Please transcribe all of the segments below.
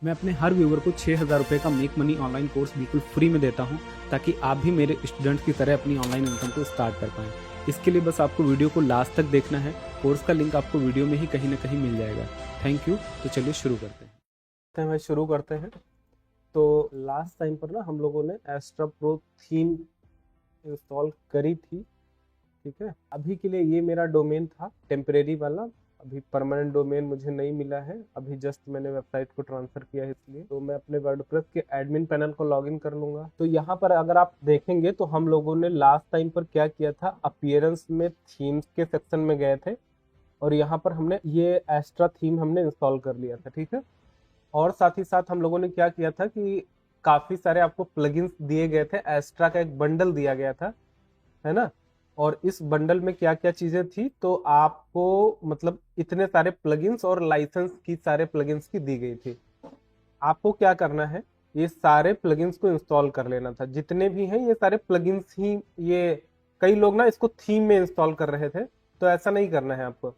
मैं अपने हर व्यूवर को 6,000 रुपये का मेक मनी ऑनलाइन कोर्स बिल्कुल फ्री में देता हूं, ताकि आप भी मेरे स्टूडेंट्स की तरह अपनी ऑनलाइन इनकम को स्टार्ट कर पाएं। इसके लिए बस आपको वीडियो को लास्ट तक देखना है। कोर्स का लिंक आपको वीडियो में ही कहीं ना कहीं मिल जाएगा। Thank you. तो चलिए शुरू करते हैं। भाई शुरू करते हैं। तो लास्ट टाइम पर ना हम लोगों ने एस्ट्रा प्रो थीम इंस्टॉल करी थी, ठीक है। अभी के लिए ये मेरा डोमेन था टेम्परेरी वाला, अभी परमानेंट डोमेन मुझे नहीं मिला है। अभी जस्ट मैंने वेबसाइट को ट्रांसफर किया है, इसलिए तो मैं अपने वर्डप्रेस के एडमिन पैनल को लॉगिन कर लूंगा। तो यहाँ पर अगर आप देखेंगे तो हम लोगों ने लास्ट टाइम पर क्या किया था, अपीयरेंस में थीम्स के सेक्शन में गए थे और यहाँ पर हमने ये एस्ट्रा थीम हमने इंस्टॉल कर लिया था, ठीक है। और साथ ही साथ हम लोगों ने क्या किया था कि काफी सारे आपको प्लगइन्स दिए गए थे, एस्ट्रा का एक बंडल दिया गया था, है ना। और इस बंडल में क्या क्या चीजें थी, तो आपको मतलब इतने सारे प्लगइन्स और लाइसेंस की सारे प्लगइन्स की दी गई थी। आपको क्या करना है, ये सारे प्लगइन्स को इंस्टॉल कर लेना था। जितने भी हैं ये सारे प्लगइन्स ही, ये कई लोग ना इसको थीम में इंस्टॉल कर रहे थे, तो ऐसा नहीं करना है आपको।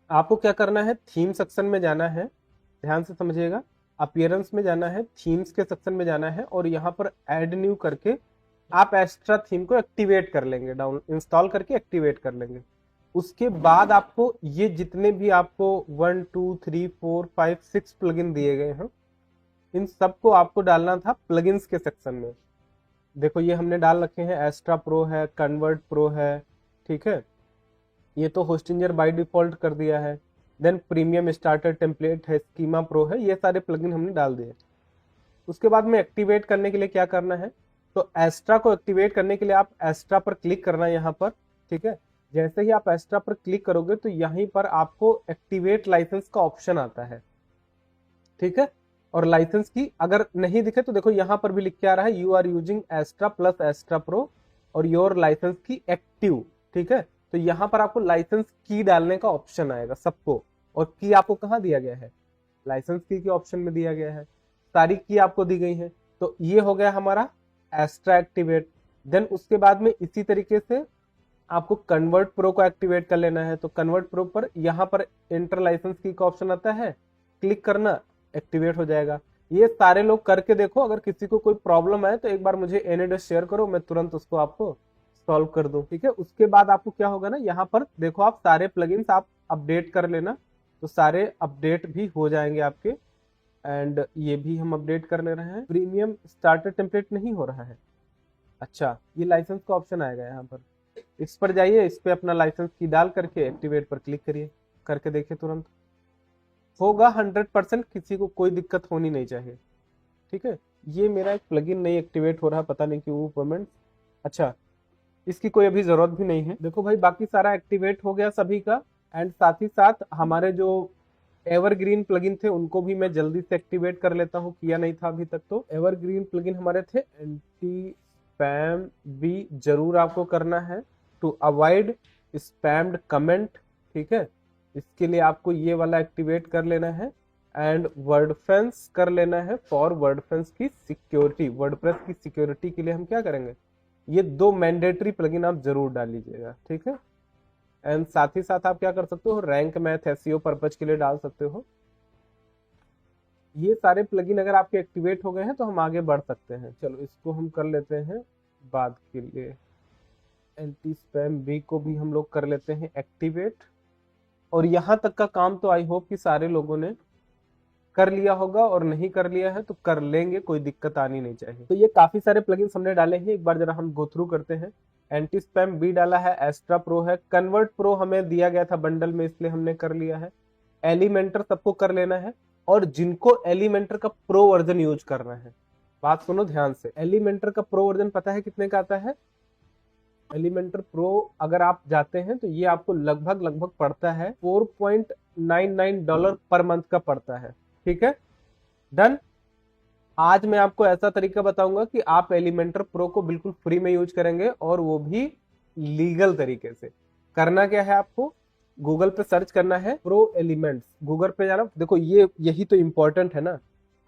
आपको क्या करना है, थीम सेक्शन में जाना है, ध्यान से समझिएगा। अपीयरेंस में जाना है, थीम्स के सेक्शन में जाना है और यहाँ पर ऐड न्यू करके आप एक्स्ट्रा थीम को एक्टिवेट कर लेंगे, डाउन इंस्टॉल करके एक्टिवेट कर लेंगे। उसके बाद आपको ये जितने भी आपको 1 2 3 4 5 6 प्लगइन दिए गए हैं, इन सबको आपको डालना था प्लगइन्स के सेक्शन में। देखो ये हमने डाल रखे हैं, एस्ट्रा प्रो है, कन्वर्ट प्रो है, ठीक है। ये तो होस्टिंजर बाय डिफॉल्ट कर दिया है। देन प्रीमियम स्टार्टर टेम्पलेट है, स्कीमा प्रो है, ये सारे प्लगइन हमने डाल दिए। उसके बाद में एक्टिवेट करने के लिए क्या करना है, तो एस्ट्रा को एक्टिवेट करने के लिए आप एस्ट्रा पर क्लिक करना है यहाँ पर, ठीक है। जैसे ही आप एस्ट्रा पर क्लिक करोगे तो यहीं पर आपको एक्टिवेट लाइसेंस का ऑप्शन आता है, ठीक है। और लाइसेंस की अगर नहीं दिखे तो देखो यहाँ पर भी लिख के आ रहा है, you are using Astra plus Astra pro और योर लाइसेंस की एक्टिव, ठीक है। तो यहाँ पर आपको लाइसेंस की डालने का ऑप्शन आएगा सबको, और की आपको कहाँ दिया गया है, लाइसेंस की ऑप्शन में दिया गया है, सारी की आपको दी गई है। तो ये हो गया हमारा एस्ट्रा एक्टिवेट। देन उसके बाद में इसी तरीके से आपको कन्वर्ट प्रो को एक्टिवेट कर लेना है। तो कन्वर्ट प्रो पर यहाँ पर एंटर लाइसेंस की का ऑप्शन आता है, क्लिक करना, एक्टिवेट हो जाएगा। ये सारे लोग करके देखो, अगर किसी को कोई प्रॉब्लम आए तो एक बार मुझे एनीडेस्क शेयर करो, मैं तुरंत उसको आपको सॉल्व कर दूं, ठीक है। उसके बाद आपको क्या होगा ना, यहाँ पर देखो आप सारे प्लगइन्स आप अपडेट कर लेना, तो सारे अपडेट भी हो जाएंगे आपके। एंड ये भी हम अपडेट कर ले रहे हैं। प्रीमियम स्टार्टर टेम्पलेट नहीं हो रहा है, अच्छा ये लाइसेंस का ऑप्शन आएगा यहाँ पर, इस पर जाइए, इस पे अपना लाइसेंस की डाल करके एक्टिवेट पर क्लिक करिए, करके देखिए तुरंत होगा 100%, किसी को कोई दिक्कत होनी नहीं चाहिए, ठीक है। ये मेरा एक प्लगइन नहीं एक्टिवेट हो रहा, पता नहीं क्यों पेमेंट, अच्छा इसकी कोई अभी जरूरत भी नहीं है। देखो भाई बाकी सारा एक्टिवेट हो गया सभी का। एंड साथ ही साथ हमारे जो एवरग्रीन प्लगइन थे उनको भी मैं जल्दी से एक्टिवेट कर लेता हूँ, किया नहीं था अभी तक। तो एवरग्रीन प्लगइन हमारे थे, एंटी स्पैम भी जरूर आपको करना है, टू अवॉइड स्पैम्ड कमेंट, ठीक है। इसके लिए आपको ये वाला एक्टिवेट कर लेना है। एंड वर्डफेंस कर लेना है फॉर वर्डफेंस की सिक्योरिटी। वर्डप्रेस की सिक्योरिटी के लिए हम क्या करेंगे, ये दो मैंडेटरी प्लगइन आप जरूर डाल लीजिएगा, ठीक है। एंड साथ ही साथ आप क्या कर सकते हो, रैंक मैथ एसईओ पर्पज के लिए डाल सकते हो। ये सारे प्लगइन अगर आपके एक्टिवेट हो गए हैं तो हम आगे बढ़ सकते हैं। चलो इसको हम कर लेते हैं बाद के लिए। एंटी स्पैम बी को भी हम लोग कर लेते हैं एक्टिवेट। और यहां तक का काम तो आई होप कि सारे लोगों ने कर लिया होगा, और नहीं कर लिया है तो कर लेंगे, कोई दिक्कत आनी नहीं चाहिए। तो ये काफी सारे प्लगइन्स हमने डाले हैं, एक बार जरा हम गो थ्रू करते हैं। एंटी स्पैम बी डाला है, एस्ट्रा प्रो है, कन्वर्ट प्रो हमें दिया गया था बंडल में इसलिए हमने कर लिया है। एलिमेंटर सबको कर लेना है, और जिनको एलिमेंटर का प्रो वर्जन यूज करना है, बात सुनो ध्यान से। एलिमेंटर का प्रो वर्जन पता है कितने का आता है, एलिमेंटर प्रो अगर आप जाते हैं तो ये आपको लगभग पड़ता है $4.99 पर मंथ का पड़ता है, ठीक है। डन। आज मैं आपको ऐसा तरीका बताऊंगा कि आप एलिमेंटर प्रो को बिल्कुल फ्री में यूज करेंगे, और वो भी लीगल तरीके से। करना क्या है, आपको गूगल पे सर्च करना है प्रो एलिमेंट्स, गूगल पे जाना। देखो ये यही तो इंपॉर्टेंट है ना,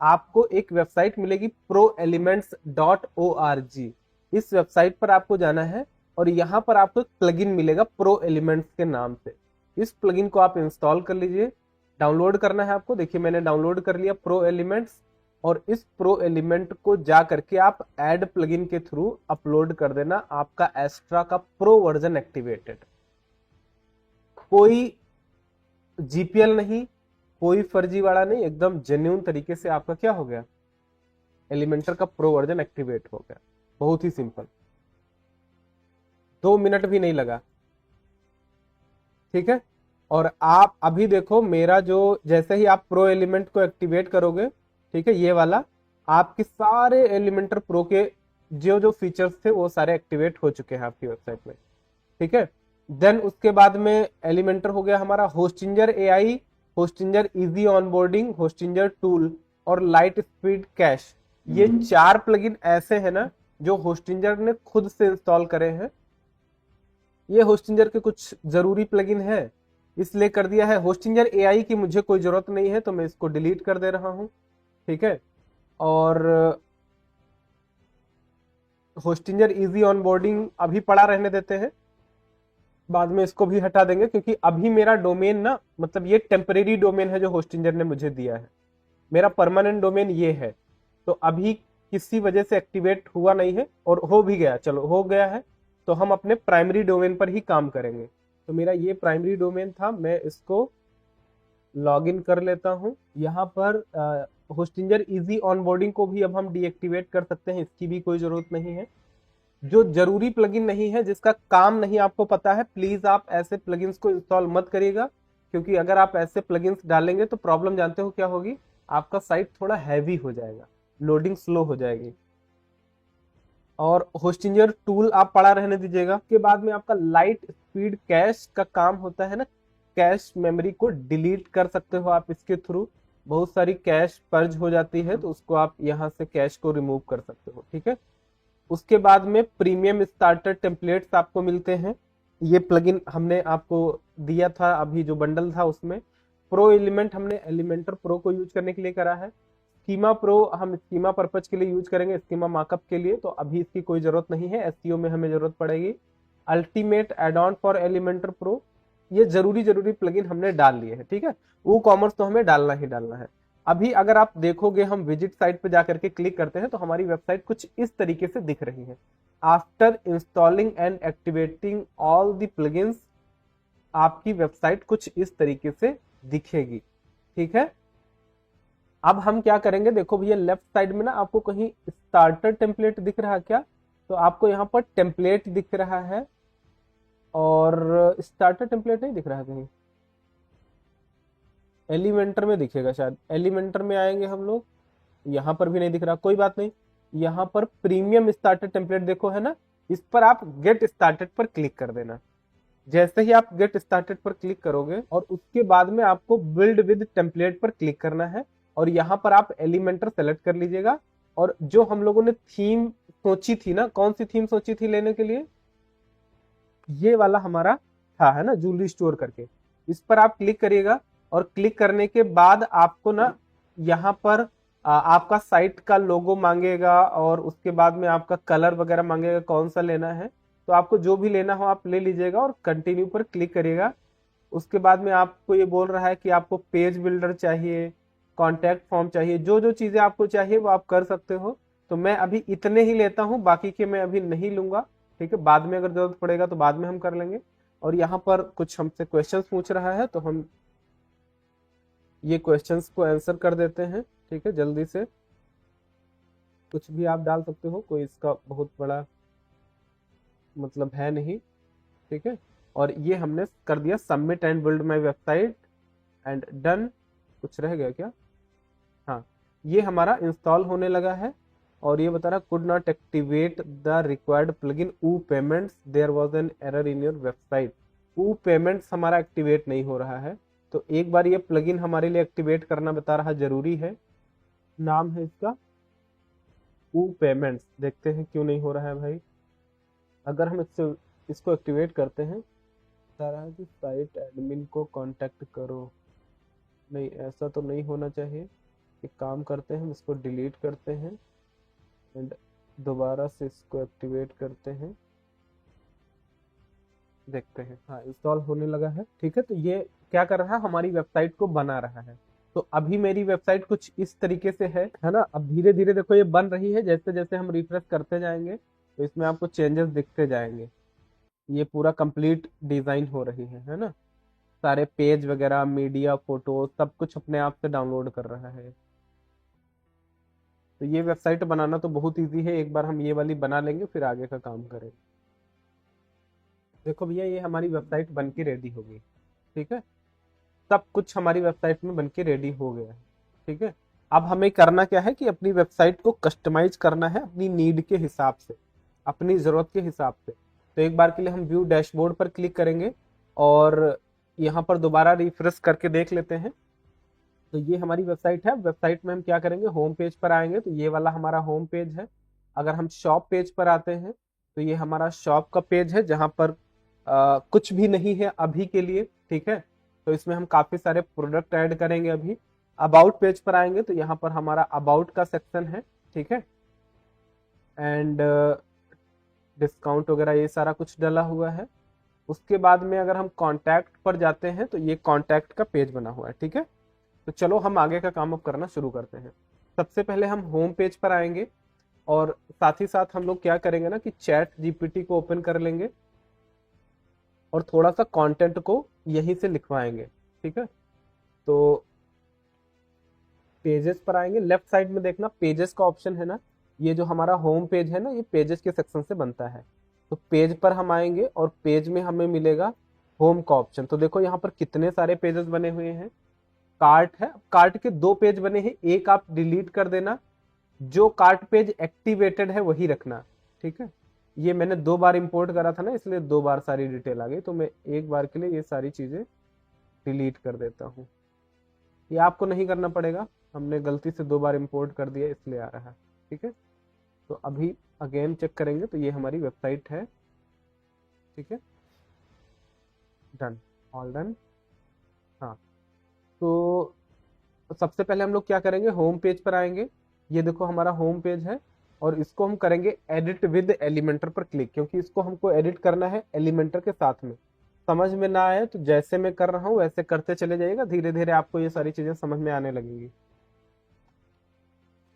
आपको एक वेबसाइट मिलेगी proelements.org। इस वेबसाइट पर आपको जाना है और यहाँ पर आपको एक प्लगइन मिलेगा प्रो एलिमेंट्स के नाम से। इस प्लगइन को आप इंस्टॉल कर लीजिए। डाउनलोड करना है आपको। देखिए मैंने डाउनलोड कर लिया प्रो एलिमेंट्स, और इस प्रो एलिमेंट को जा करके आप ऐड प्लगइन के थ्रू अपलोड कर देना, आपका एस्ट्रा का प्रो वर्जन एक्टिवेटेड। कोई जीपीएल नहीं, कोई फर्जीवाड़ा नहीं, एकदम जेन्युइन तरीके से आपका क्या हो गया, एलिमेंटर का प्रो वर्जन एक्टिवेट हो गया। बहुत ही सिंपल, 2 मिनट भी नहीं लगा, ठीक है। और आप अभी देखो मेरा जो, जैसे ही आप प्रो एलिमेंट को एक्टिवेट करोगे, ठीक है, ये वाला, आपके सारे एलिमेंटर प्रो के जो जो फीचर्स थे वो सारे एक्टिवेट हो चुके हैं आपकी वेबसाइट में, ठीक है। देन उसके बाद में एलिमेंटर हो गया हमारा Hostinger AI, Hostinger easy onboarding, Hostinger tool और लाइट स्पीड कैश। ये 4 प्लगइन ऐसे हैं ना जो होस्टिंजर ने खुद से इंस्टॉल करे हैं। ये होस्टिंजर के कुछ जरूरी प्लगइन है इसलिए कर दिया है। होस्टिंजर एआई की मुझे कोई जरूरत नहीं है तो मैं इसको डिलीट कर दे रहा हूं, ठीक है। और होस्टिंजर इजी ऑनबोर्डिंग अभी पड़ा रहने देते हैं, बाद में इसको भी हटा देंगे, क्योंकि अभी मेरा डोमेन ना, मतलब ये टेम्परेरी डोमेन है जो होस्टिंजर ने मुझे दिया है, मेरा परमानेंट डोमेन ये है। तो अभी किसी वजह से एक्टिवेट हुआ नहीं है, और हो भी गया, चलो हो गया है, तो हम अपने प्राइमरी डोमेन पर ही काम करेंगे। तो मेरा ये प्राइमरी डोमेन था, मैं इसको लॉगिन कर लेता हूं। यहाँ पर होस्टिंजर इजी ऑनबोर्डिंग को भी अब हम डीएक्टिवेट कर सकते हैं, इसकी भी कोई जरूरत नहीं है। जो जरूरी प्लगइन नहीं है, जिसका काम नहीं आपको पता है, प्लीज आप ऐसे प्लगइन्स को इंस्टॉल मत करिएगा, क्योंकि अगर आप ऐसे प्लगइन्स डालेंगे तो प्रॉब्लम जानते हो क्या होगी, आपका साइट थोड़ा हैवी हो जाएगा, लोडिंग स्लो हो जाएगी। और होस्टिंजर टूल आप पड़ा रहने दीजिएगा। के बाद में आपका लाइट स्पीड कैश का काम होता है ना, कैश मेमोरी को डिलीट कर सकते हो आप इसके थ्रू। बहुत सारी कैश पर्ज हो जाती है तो उसको आप यहाँ से कैश को रिमूव कर सकते हो, ठीक है। उसके बाद में प्रीमियम स्टार्टर टेम्पलेट्स आपको मिलते हैं। ये प्लगइन हमने आपको दिया था अभी जो बंडल था उसमें। प्रो एलिमेंट हमने एलिमेंटर प्रो को यूज करने के लिए करा है। स्कीमा प्रो हम स्कीमा पर्पज के लिए यूज करेंगे, स्कीमा मार्कअप के लिए, तो अभी इसकी कोई जरूरत नहीं है, एसईओ में हमें जरूरत पड़ेगी। Ultimate add on for Elementor pro, ये जरूरी जरूरी प्लगइन हमने डाल लिए हैं, ठीक है। वो कॉमर्स तो हमें डालना ही डालना है। अभी अगर आप देखोगे, हम विजिट साइट पे जाकर के क्लिक करते हैं तो हमारी वेबसाइट कुछ इस तरीके से दिख रही है। After installing and activating all the plugins, आपकी वेबसाइट कुछ इस तरीके से दिखेगी, ठीक है। अब हम क्या करेंगे, देखो भैया लेफ्ट साइड में ना आपको कहीं स्टार्टर टेम्पलेट दिख रहा है क्या, तो आपको यहाँ पर टेम्पलेट दिख रहा है, और स्टार्टर टेम्पलेट नहीं दिख रहा है कहीं, एलिमेंटर में दिखेगा शायद। एलिमेंटर में आएंगे हम लोग, यहाँ पर भी नहीं दिख रहा, कोई बात नहीं। यहाँ पर प्रीमियम स्टार्टर टेम्पलेट देखो है ना, इस पर आप गेट स्टार्टेड पर क्लिक कर देना। जैसे ही आप गेट स्टार्टेड पर क्लिक करोगे और उसके बाद में आपको बिल्ड विद टेम्पलेट पर क्लिक करना है, और यहाँ पर आप एलिमेंटर सेलेक्ट कर लीजिएगा। और जो हम लोगों ने थीम सोची थी ना, कौन सी थीम सोची थी लेने के लिए, ये वाला हमारा था है ना, जूलरी स्टोर करके, इस पर आप क्लिक करिएगा। और क्लिक करने के बाद आपको ना यहाँ पर आपका साइट का लोगो मांगेगा, और उसके बाद में आपका कलर वगैरह मांगेगा, कौन सा लेना है, तो आपको जो भी लेना हो आप ले लीजिएगा और कंटिन्यू पर क्लिक करिएगा। उसके बाद में आपको ये बोल रहा है कि आपको पेज बिल्डर चाहिए, कॉन्टैक्ट फॉर्म चाहिए, जो जो चीजें आपको चाहिए वो आप कर सकते हो। तो मैं अभी इतने ही लेता हूँ, बाकी के मैं अभी नहीं लूंगा, ठीक है। बाद में अगर जरूरत पड़ेगा तो बाद में हम कर लेंगे। और यहाँ पर कुछ हमसे क्वेश्चंस पूछ रहा है, तो हम ये क्वेश्चंस को आंसर कर देते हैं, ठीक है, जल्दी से। कुछ भी आप डाल सकते हो, कोई इसका बहुत बड़ा मतलब है नहीं, ठीक है। और ये हमने कर दिया submit and build my website and done. कुछ रह गया क्या, हाँ, ये हमारा इंस्टॉल होने लगा है। और ये बता रहा could not activate the required plugin Woo payments, there was an error in your website. Woo payments हमारा एक्टिवेट नहीं हो रहा है, तो एक बार ये प्लगइन हमारे लिए एक्टिवेट करना बता रहा जरूरी है। नाम है इसका ऊ पेमेंट्स, देखते हैं क्यों नहीं हो रहा है भाई। अगर हम इसको एक्टिवेट करते हैं, बता रहा है कि साइट एडमिन को कांटेक्ट करो। नहीं, ऐसा तो नहीं होना चाहिए। एक काम करते हैं, हम इसको डिलीट करते हैं एंड दोबारा से इसको एक्टिवेट करते हैं। देखते हैं, हाँ इंस्टॉल होने लगा है। ठीक है, तो ये क्या कर रहा है, हमारी वेबसाइट को बना रहा है। तो अभी मेरी वेबसाइट कुछ इस तरीके से है ना। अब धीरे धीरे देखो ये बन रही है, जैसे जैसे हम रिफ्रेश करते जाएंगे तो इसमें आपको चेंजेस दिखते जाएंगे। ये पूरा कंप्लीट डिजाइन हो रही है ना। सारे पेज वगैरह, मीडिया, फोटो, सब कुछ अपने आप से डाउनलोड कर रहा है। तो ये वेबसाइट बनाना तो बहुत इजी है, एक बार हम ये वाली बना लेंगे फिर आगे का काम करेंगे। देखो भैया, ये हमारी वेबसाइट बन के रेडी हो गई। ठीक है, सब कुछ हमारी वेबसाइट में बन के रेडी हो गया है। ठीक है, अब हमें करना क्या है कि अपनी वेबसाइट को कस्टमाइज करना है अपनी नीड के हिसाब से, अपनी ज़रूरत के हिसाब से। तो एक बार के लिए हम व्यू डैशबोर्ड पर क्लिक करेंगे और यहाँ पर दोबारा रिफ्रेश करके देख लेते हैं। तो ये हमारी वेबसाइट है। वेबसाइट में हम क्या करेंगे, होम पेज पर आएंगे तो ये वाला हमारा होम पेज है। अगर हम शॉप पेज पर आते हैं तो ये हमारा शॉप का पेज है, जहाँ पर कुछ भी नहीं है अभी के लिए। ठीक है, तो इसमें हम काफी सारे प्रोडक्ट ऐड करेंगे अभी। अबाउट पेज पर आएंगे तो यहाँ पर हमारा अबाउट का सेक्शन है। ठीक है, एंड डिस्काउंट वगैरह ये सारा कुछ डला हुआ है। उसके बाद में अगर हम कॉन्टैक्ट पर जाते हैं तो ये कॉन्टैक्ट का पेज बना हुआ है। ठीक है, तो चलो हम आगे का काम अब करना शुरू करते हैं। सबसे पहले हम होम पेज पर आएंगे और साथ ही साथ हम लोग क्या करेंगे ना कि चैट जीपीटी को ओपन कर लेंगे और थोड़ा सा कंटेंट को यहीं से लिखवाएंगे। ठीक है, तो पेजेस पर आएंगे, लेफ्ट साइड में देखना पेजेस का ऑप्शन है ना। ये जो हमारा होम पेज है ना, ये पेजेस के सेक्शन से बनता है। तो पेज पर हम आएंगे और पेज में हमें मिलेगा होम का ऑप्शन। तो देखो यहाँ पर कितने सारे पेजेस बने हुए हैं। कार्ट है, कार्ट के 2 पेज बने हैं, एक आप डिलीट कर देना, जो कार्ट पेज एक्टिवेटेड है वही रखना। ठीक है, ये मैंने 2 बार इंपोर्ट करा था ना, इसलिए 2 बार सारी डिटेल आ गई, तो मैं एक बार के लिए ये सारी चीजें डिलीट कर देता हूँ। ये आपको नहीं करना पड़ेगा, हमने गलती से 2 बार इंपोर्ट कर दिया इसलिए आ रहा है। ठीक है, तो अभी अगेन चेक करेंगे तो ये हमारी वेबसाइट है। ठीक है, डन, ऑल डन। हाँ, तो सबसे पहले हम लोग क्या करेंगे, होम पेज पर आएंगे। ये देखो हमारा होम पेज है और इसको हम करेंगे एडिट विद एलिमेंटर पर क्लिक, क्योंकि इसको हमको एडिट करना है एलिमेंटर के साथ में। समझ में ना आए तो जैसे मैं कर रहा हूँ वैसे करते चले जाइएगा, धीरे धीरे आपको ये सारी चीजें समझ में आने लगेंगी।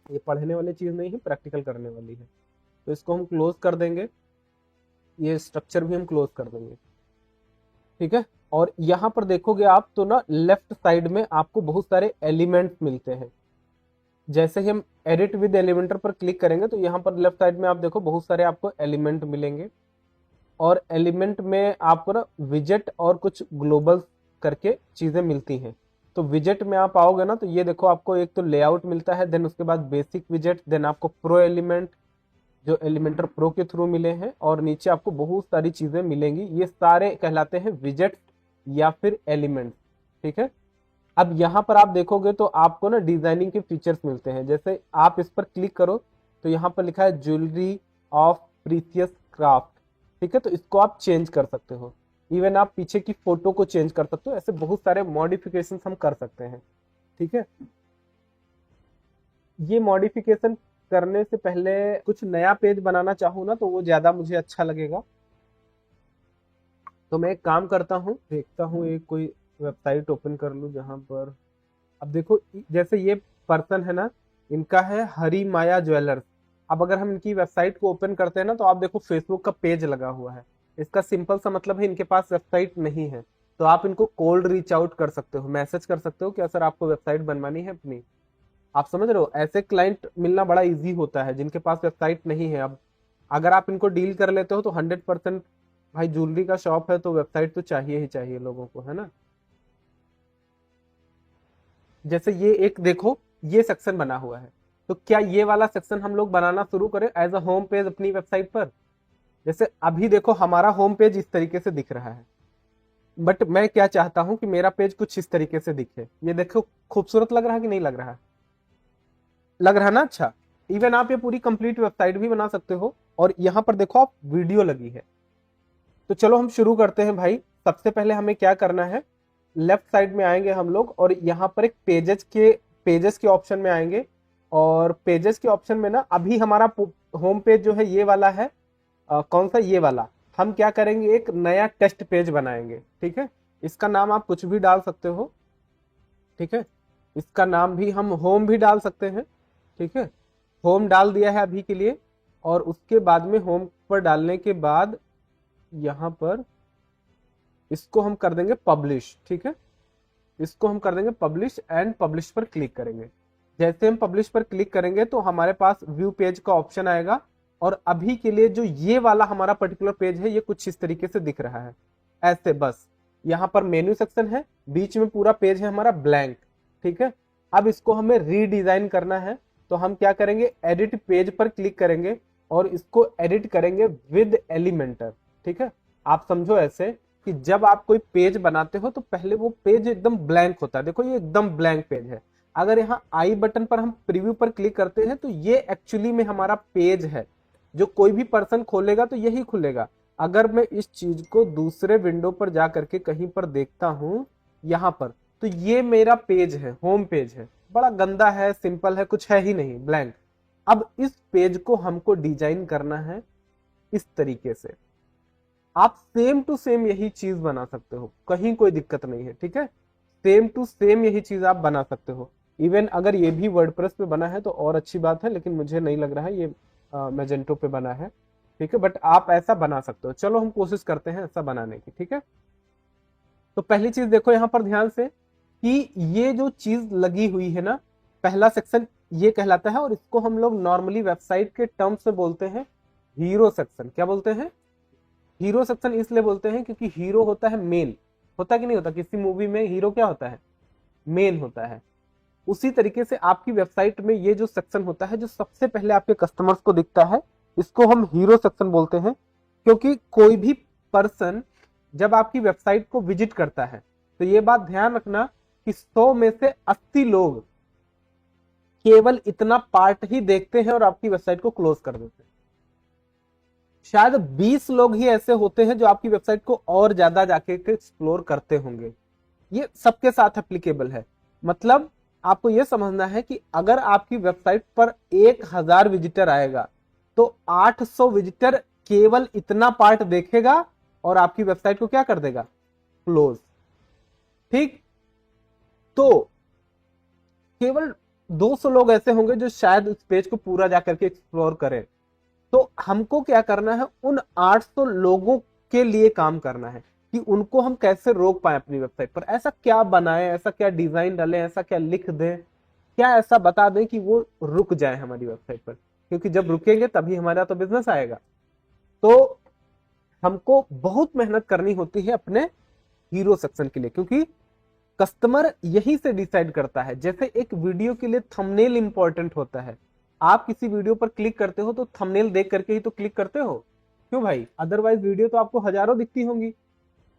ये पढ़ने वाली चीज नहीं है, प्रैक्टिकल करने वाली है। तो इसको हम क्लोज कर देंगे, ये स्ट्रक्चर भी हम क्लोज कर देंगे। ठीक है, और यहाँ पर देखोगे आप तो ना लेफ्ट साइड में आपको बहुत सारे एलिमेंट्स मिलते हैं। जैसे ही हम एडिट विद एलिमेंटर पर क्लिक करेंगे तो यहाँ पर लेफ्ट साइड में आप देखो बहुत सारे आपको एलिमेंट मिलेंगे, और एलिमेंट में आपको ना विजेट और कुछ ग्लोबल करके चीजें मिलती हैं। तो विजेट में आप आओगे ना तो ये देखो आपको एक तो लेआउट मिलता है, देन उसके बाद बेसिक विजेट, देन आपको प्रो एलिमेंट जो एलिमेंटर प्रो के थ्रू मिले हैं, और नीचे आपको बहुत सारी चीजें मिलेंगी। ये सारे कहलाते हैं विजेट या फिर एलिमेंट। ठीक है, अब यहाँ पर आप देखोगे तो आपको ना डिजाइनिंग के फीचर्स मिलते हैं। जैसे आप इस पर क्लिक करो तो यहाँ पर लिखा है ज्वेलरी ऑफ प्रीसियस क्राफ्ट। ठीक है, तो इसको आप चेंज कर सकते हो, इवन आप पीछे की फोटो को चेंज कर सकते हो। ऐसे बहुत सारे मॉडिफिकेशन हम कर सकते हैं। ठीक है, ये मॉडिफिकेशन करने से पहले कुछ नया पेज बनाना चाहूँ ना तो वो ज्यादा मुझे अच्छा लगेगा। तो मैं एक काम करता हूँ, देखता हूँ एक कोई वेबसाइट ओपन कर लूँ जहां पर, अब देखो जैसे ये पर्सन है ना, इनका है हरी माया ज्वेलर्स। अब अगर हम इनकी वेबसाइट को ओपन करते हैं ना तो आप देखो फेसबुक का पेज लगा हुआ है। इसका सिंपल सा मतलब है इनके पास वेबसाइट नहीं है। तो आप इनको कोल्ड रीच आउट कर सकते हो, मैसेज कर सकते हो कि सर आपको वेबसाइट बनवानी है अपनी। आप समझ रहे हो, ऐसे क्लाइंट मिलना बड़ा इजी होता है जिनके पास वेबसाइट नहीं है। अब अगर आप इनको डील कर लेते हो तो 100% भाई, ज्वेलरी का शॉप है तो वेबसाइट तो चाहिए ही चाहिए लोगों को, है ना। जैसे ये एक देखो ये सेक्शन बना हुआ है, तो क्या ये वाला सेक्शन हम लोग बनाना शुरू करें एज अ होम पेज अपनी वेबसाइट पर। जैसे अभी देखो हमारा होम पेज इस तरीके से दिख रहा है, बट मैं क्या चाहता हूं कि मेरा पेज कुछ इस तरीके से दिखे। ये देखो खूबसूरत लग रहा है कि नहीं लग रहा है, लग रहा है ना। अच्छा, इवन आप ये पूरी कंप्लीट वेबसाइट भी बना सकते हो। और यहाँ पर देखो आप वीडियो लगी है। तो चलो हम शुरू करते हैं भाई। सबसे पहले हमें क्या करना है, लेफ्ट साइड में आएंगे हम लोग और यहाँ पर एक पेजेस के ऑप्शन में आएंगे। और पेजेस के ऑप्शन में ना अभी हमारा होम पेज जो है ये वाला है, कौन सा, ये वाला हम क्या करेंगे, एक नया टेस्ट पेज बनाएंगे। ठीक है, इसका नाम आप कुछ भी डाल सकते हो। ठीक है, इसका नाम भी हम होम भी डाल सकते हैं। ठीक है, होम डाल दिया है अभी के लिए। और उसके बाद में होम पर डालने के बाद यहां पर इसको हम कर देंगे पब्लिश। ठीक है, इसको हम कर देंगे पब्लिश एंड पब्लिश पर क्लिक करेंगे। जैसे हम पब्लिश पर क्लिक करेंगे तो हमारे पास व्यू पेज का ऑप्शन आएगा। और अभी के लिए जो ये वाला हमारा पर्टिकुलर पेज है ये कुछ इस तरीके से दिख रहा है, ऐसे बस। यहाँ पर मेन्यू सेक्शन है, बीच में पूरा पेज है हमारा ब्लैंक। ठीक है, अब इसको हमें रीडिजाइन करना है तो हम क्या करेंगे, एडिट पेज पर क्लिक करेंगे और इसको एडिट करेंगे विद एलिमेंटर। ठीक है, आप समझो ऐसे कि जब आप कोई पेज बनाते हो तो पहले वो पेज एकदम ब्लैंक होता है। देखो ये एकदम ब्लैंक पेज है। अगर यहाँ आई बटन पर हम प्रीव्यू पर क्लिक करते हैं तो ये एक्चुअली में हमारा पेज है, जो कोई भी पर्सन खोलेगा तो यही खुलेगा। अगर मैं इस चीज को दूसरे विंडो पर जा करके कहीं पर देखता हूं यहाँ पर, तो ये मेरा पेज है, होम पेज है, बड़ा गंदा है, सिंपल है, कुछ है ही नहीं, ब्लैंक। अब इस पेज को हमको डिजाइन करना है इस तरीके से। आप सेम टू सेम यही चीज बना सकते हो, कहीं कोई दिक्कत नहीं है। ठीक है, सेम टू सेम यही चीज आप बना सकते हो। इवन अगर ये भी वर्डप्रेस पे बना है तो और अच्छी बात है, लेकिन मुझे नहीं लग रहा है ये मैजेंटो पे बना है। ठीक है, बट आप ऐसा बना सकते हो। चलो हम कोशिश करते हैं ऐसा बनाने की। ठीक है, तो पहली चीज देखो यहाँ पर ध्यान से कि ये जो चीज लगी हुई है ना, पहला सेक्शन ये कहलाता है और इसको हम लोग नॉर्मली वेबसाइट के टर्म्स में बोलते हैं हीरो सेक्शन। क्या बोलते हैं? हीरो सेक्शन इसलिए बोलते हैं क्योंकि हीरो होता है मेन, होता कि नहीं होता, किसी मूवी में हीरो क्या होता है, मेन होता है। उसी तरीके से आपकी वेबसाइट में ये जो सेक्शन होता है जो सबसे पहले आपके कस्टमर्स को दिखता है, इसको हम हीरो सेक्शन बोलते हैं। क्योंकि कोई भी पर्सन जब आपकी वेबसाइट को विजिट करता है तो ये बात ध्यान रखना कि 100 में से 80 लोग केवल इतना पार्ट ही देखते हैं और आपकी वेबसाइट को क्लोज कर देते हैं। शायद 20 लोग ही ऐसे होते हैं जो आपकी वेबसाइट को और ज्यादा जाके एक्सप्लोर करते होंगे। ये सबके साथ एप्लीकेबल है। मतलब आपको यह समझना है कि अगर आपकी वेबसाइट पर 1000 विजिटर आएगा तो 800 विजिटर केवल इतना पार्ट देखेगा और आपकी वेबसाइट को क्या कर देगा, क्लोज। ठीक, तो केवल 200 लोग ऐसे होंगे जो शायद उस पेज को पूरा जाकर के एक्सप्लोर करें। तो हमको क्या करना है, उन 800 लोगों के लिए काम करना है कि उनको हम कैसे रोक पाए अपनी वेबसाइट पर। ऐसा क्या बनाएं, ऐसा क्या डिजाइन डालें, ऐसा क्या लिख दें, क्या ऐसा बता दें कि वो रुक जाए हमारी वेबसाइट पर, क्योंकि जब रुकेंगे तभी हमारा तो बिजनेस आएगा। तो हमको बहुत मेहनत करनी होती है अपने हीरो सेक्शन के लिए, क्योंकि कस्टमर यही से डिसाइड करता है। जैसे एक वीडियो के लिए थंबनेल इंपॉर्टेंट होता है, आप किसी वीडियो पर क्लिक करते हो तो थंबनेल देख करके ही तो क्लिक करते हो, क्यों भाई? अदरवाइज वीडियो तो आपको हजारों दिखती होंगी,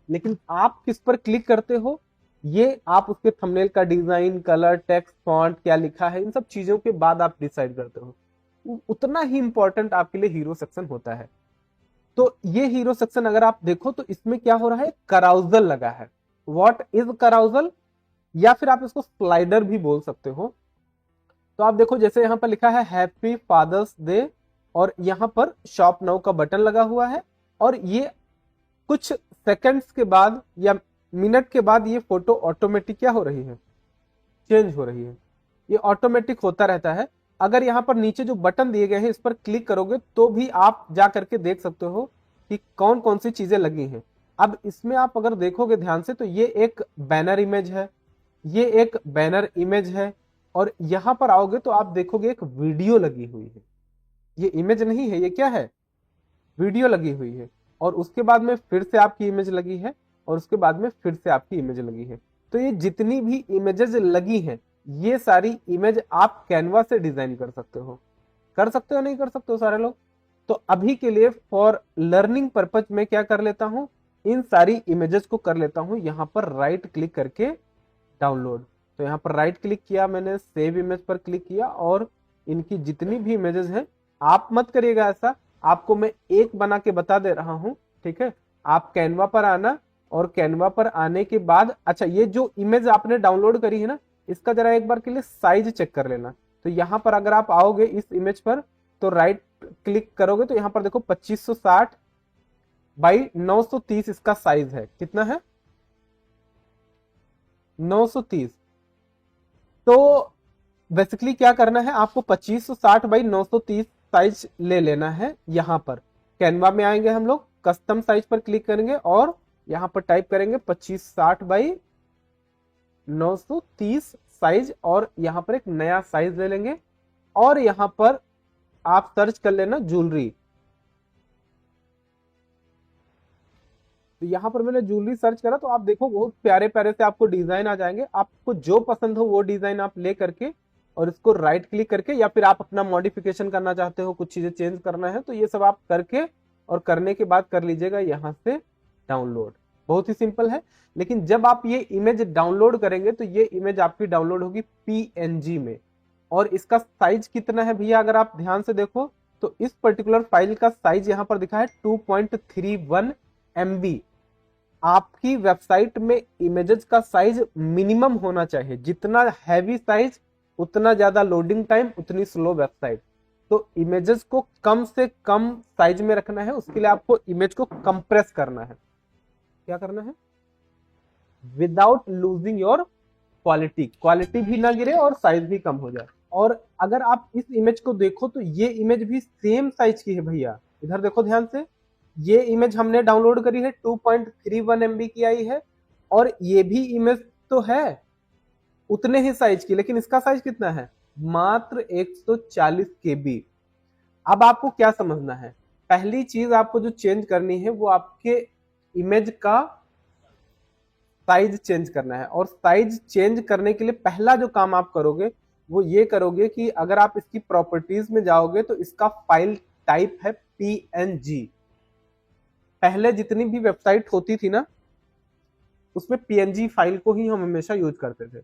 लेकिन आप किस पर क्लिक करते हो, ये आप उसके थंबनेल का डिजाइन, कलर, टेक्स्ट, फॉन्ट, क्या लिखा है, इन सब चीजों के बाद आप डिसाइड करते हो। उतना ही इंपॉर्टेंट आपके लिए हीरो सेक्शन होता है। तो ये हीरो सेक्शन अगर आप देखो तो इसमें क्या हो रहा है, कराउजल लगा है। व्हाट इज कराउजल, या फिर आप इसको स्लाइडर भी बोल सकते हो। तो आप देखो जैसे यहां पर लिखा है हैप्पी फादर्स डे और यहां पर शॉप नाउ का बटन लगा हुआ है, और ये कुछ सेकंड्स के बाद या मिनट के बाद ये फोटो ऑटोमेटिक क्या हो रही है, चेंज हो रही है। ये ऑटोमेटिक होता रहता है। अगर यहाँ पर नीचे जो बटन दिए गए हैं इस पर क्लिक करोगे तो भी आप जा करके देख सकते हो कि कौन कौन सी चीजें लगी हैं। अब इसमें आप अगर देखोगे ध्यान से तो ये एक बैनर इमेज है, ये एक बैनर इमेज है, और यहां पर आओगे तो आप देखोगे एक वीडियो लगी हुई है। ये इमेज नहीं है, ये क्या है, वीडियो लगी हुई है। और उसके बाद में फिर से आपकी इमेज लगी है, और उसके बाद में फिर से आपकी इमेज लगी है। तो ये जितनी भी इमेजेस लगी हैं ये सारी इमेज आप कैनवा से डिजाइन कर सकते हो। कर सकते हो नहीं कर सकते हो सारे लोग? तो अभी के लिए फॉर लर्निंग पर्पज में क्या कर लेता हूं, इन सारी इमेजेस को कर लेता हूं यहां पर राइट क्लिक करके डाउनलोड। तो यहाँ पर राइट क्लिक किया मैंने, सेव इमेज पर क्लिक किया, और इनकी जितनी भी इमेजेस हैं, आप मत करिएगा ऐसा, आपको मैं एक बना के बता दे रहा हूं। ठीक है, आप कैनवा पर आना, और कैनवा पर आने के बाद अच्छा ये जो इमेज आपने डाउनलोड करी है ना, इसका जरा एक बार के लिए साइज चेक कर लेना। तो यहाँ पर अगर आप आओगे इस इमेज पर तो राइट क्लिक करोगे तो यहाँ पर देखो 2560 बाई 930 इसका साइज है। कितना है? 930। तो बेसिकली क्या करना है आपको, 2560 बाई 930 साइज ले लेना है। यहां पर कैनवा में आएंगे हम लोग, कस्टम साइज पर क्लिक करेंगे और यहां पर टाइप करेंगे 2560 बाई 930 साइज, और यहां पर एक नया साइज ले लेंगे और यहां पर आप सर्च कर लेना ज्वेलरी। तो यहाँ पर मैंने ज्वेलरी सर्च करा तो आप देखो बहुत प्यारे प्यारे से आपको डिजाइन आ जाएंगे। आपको जो पसंद हो वो डिजाइन आप ले करके और इसको राइट क्लिक करके, या फिर आप अपना मॉडिफिकेशन करना चाहते हो, कुछ चीजें चेंज करना है, तो ये सब आप करके और करने के बाद कर लीजिएगा यहाँ से डाउनलोड। बहुत ही सिंपल है। लेकिन जब आप ये इमेज डाउनलोड करेंगे तो ये इमेज आपकी डाउनलोड होगी PNG में, और इसका साइज कितना है भैया, अगर आप ध्यान से देखो तो इस पर्टिकुलर फाइल का साइज यहाँ पर दिखा है 2.31 MB। आपकी वेबसाइट में इमेजेस का साइज मिनिमम होना चाहिए। जितना हैवी साइज उतना ज्यादा लोडिंग टाइम, उतनी स्लो वेबसाइट। तो इमेजेस को कम से कम साइज में रखना है, उसके लिए आपको इमेज को कंप्रेस करना है। क्या करना है? Without losing your quality, quality भी ना गिरे और साइज भी कम हो जाए। और अगर आप इस इमेज को देखो तो ये इमेज भी सेम साइज की है भैया। इधर देखो ध्यान से, ये इमेज हमने डाउनलोड करी है 2.31 MB की आई है, और ये भी इमेज तो है उतने ही साइज की, लेकिन इसका साइज कितना है? मात्र 140 KB। अब आपको क्या समझना है, पहली चीज आपको जो चेंज करनी है वो आपके इमेज का साइज चेंज करना है। और साइज चेंज करने के लिए पहला जो काम आप करोगे वो ये करोगे कि अगर आप इसकी प्रॉपर्टीज में जाओगे तो इसका फाइल टाइप है PNG। पहले जितनी भी वेबसाइट होती थी ना उसमें PNG फाइल को ही हम हमेशा यूज करते थे,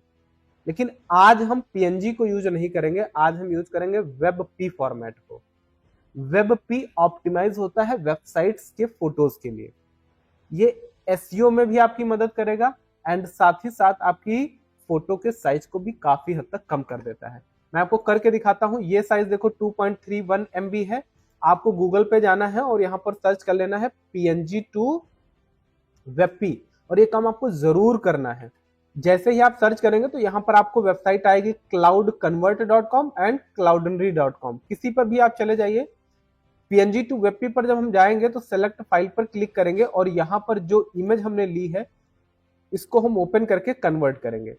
लेकिन आज हम PNG को यूज नहीं करेंगे, आज हम यूज करेंगे WebP फॉर्मेट को। WebP ऑप्टिमाइज होता है वेबसाइट्स के फोटोज के लिए। ये SEO में भी आपकी मदद करेगा एंड साथ ही साथ आपकी फोटो के साइज को भी काफी हद तक कम कर देता है। मैं आपको करके दिखाता हूं। ये साइज देखो 2.31 MB है। आपको गूगल पे जाना है और यहाँ पर सर्च कर लेना है PNG to WebP, और ये काम आपको जरूर करना है। जैसे ही आप सर्च करेंगे तो यहाँ पर आपको वेबसाइट आएगी cloudconvert.com एंड cloudinry.com। किसी पर भी आप चले जाइए, PNG to WebP पर जब हम जाएंगे तो सेलेक्ट फाइल पर क्लिक करेंगे और यहाँ पर जो इमेज हमने ली है इसको हम ओपन करके कन्वर्ट करेंगे।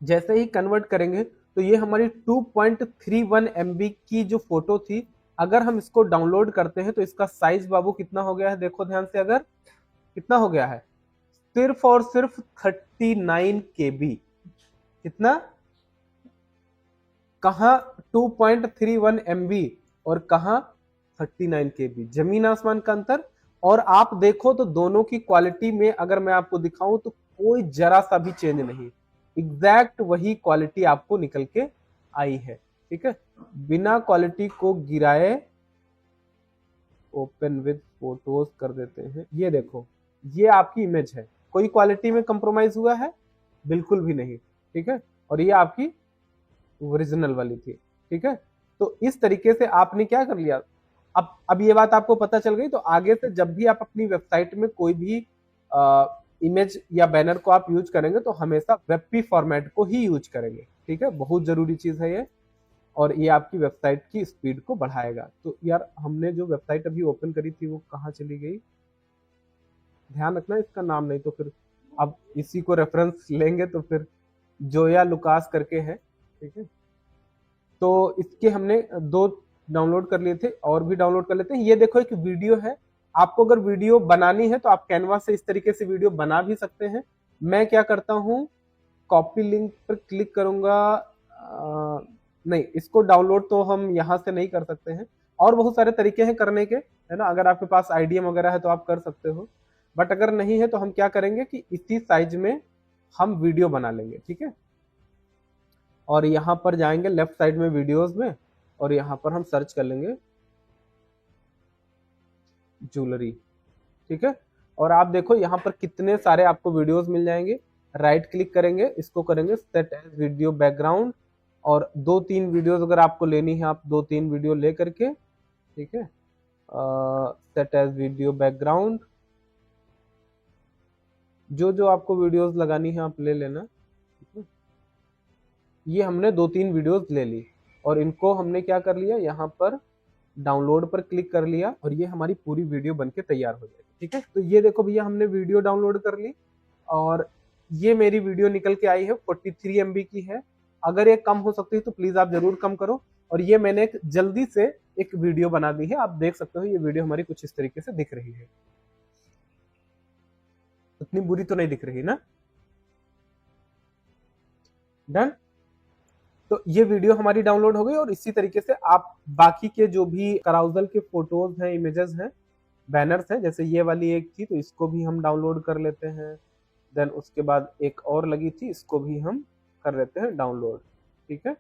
जैसे ही कन्वर्ट करेंगे तो ये हमारी 2.31 MB की जो फोटो थी, अगर हम इसको डाउनलोड करते हैं तो इसका साइज बाबू कितना हो गया है, देखो ध्यान से, अगर कितना हो गया है, सिर्फ और सिर्फ 39 KB। कितना? कहां 2.31 MB और कहां 39 KB, जमीन आसमान का अंतर। और आप देखो तो दोनों की क्वालिटी में अगर मैं आपको दिखाऊं तो कोई जरा सा भी चेंज नहीं, एग्जैक्ट वही क्वालिटी आपको निकल के आई है। ठीक है, बिना क्वालिटी को गिराए ओपन विद फोटोज कर देते हैं। ये देखो, ये आपकी इमेज है, कोई क्वालिटी में कंप्रोमाइज हुआ है? बिल्कुल भी नहीं। ठीक है, और ये आपकी ओरिजिनल वाली थी। ठीक है, तो इस तरीके से आपने क्या कर लिया। अब ये बात आपको पता चल गई, तो आगे से जब भी आप अपनी वेबसाइट में कोई भी इमेज या बैनर को आप यूज करेंगे तो हमेशा WebP फॉर्मेट को ही यूज करेंगे। ठीक है, बहुत जरूरी चीज है ये, और ये आपकी वेबसाइट की स्पीड को बढ़ाएगा। तो यार हमने जो वेबसाइट अभी ओपन करी थी वो कहाँ चली गई, ध्यान रखना इसका नाम, नहीं तो फिर अब इसी को रेफरेंस लेंगे तो फिर जोया लुकास करके है। ठीक है, तो इसके हमने 2 डाउनलोड कर लिए थे, और भी डाउनलोड कर लेते हैं। ये देखो एक वीडियो है, आपको अगर वीडियो बनानी है तो आप कैनवा से इस तरीके से वीडियो बना भी सकते हैं। मैं क्या करता हूँ, कॉपी लिंक पर क्लिक करूंगा, नहीं, इसको डाउनलोड तो हम यहाँ से नहीं कर सकते हैं, और बहुत सारे तरीके हैं करने के, है ना। अगर आपके पास IDM वगैरह है तो आप कर सकते हो, बट अगर नहीं है तो हम क्या करेंगे कि इसी साइज में हम वीडियो बना लेंगे। ठीक है, और यहाँ पर जाएंगे लेफ्ट साइड में वीडियोस में, और यहाँ पर हम सर्च कर लेंगे ज्वेलरी। ठीक है, और आप देखो यहाँ पर कितने सारे आपको वीडियोस मिल जाएंगे। राइट क्लिक करेंगे, इसको करेंगे सेट एज वीडियो बैकग्राउंड, और 2-3 वीडियोस अगर आपको लेनी है आप 2-3 वीडियो ले करके, ठीक है, सेट एज वीडियो बैकग्राउंड, जो जो आपको वीडियोस लगानी है आप ले लेना। ये हमने 2-3 वीडियोस ले ली और इनको हमने क्या कर लिया, यहाँ पर डाउनलोड पर क्लिक कर लिया और ये हमारी पूरी वीडियो बनके तैयार हो जाएगी। ठीक है, तो ये देखो भैया हमने वीडियो डाउनलोड कर ली और ये मेरी वीडियो निकल के आई है, 43 MB की है। अगर ये कम हो सकती है तो प्लीज आप जरूर कम करो। और ये मैंने एक जल्दी से एक वीडियो बना दी है, आप देख सकते हो ये वीडियो हमारी कुछ इस तरीके से दिख रही है। इतनी बुरी तो नहीं दिख रही ना। डन। तो ये वीडियो हमारी डाउनलोड हो गई और इसी तरीके से आप बाकी के जो भी कराउजल के फोटोज हैं, इमेजेस हैं, बैनर्स हैं, जैसे ये वाली एक थी तो इसको भी हम डाउनलोड कर लेते हैं। देन उसके बाद एक और लगी थी, इसको भी हम कर लेते हैं डाउनलोड। ठीक है,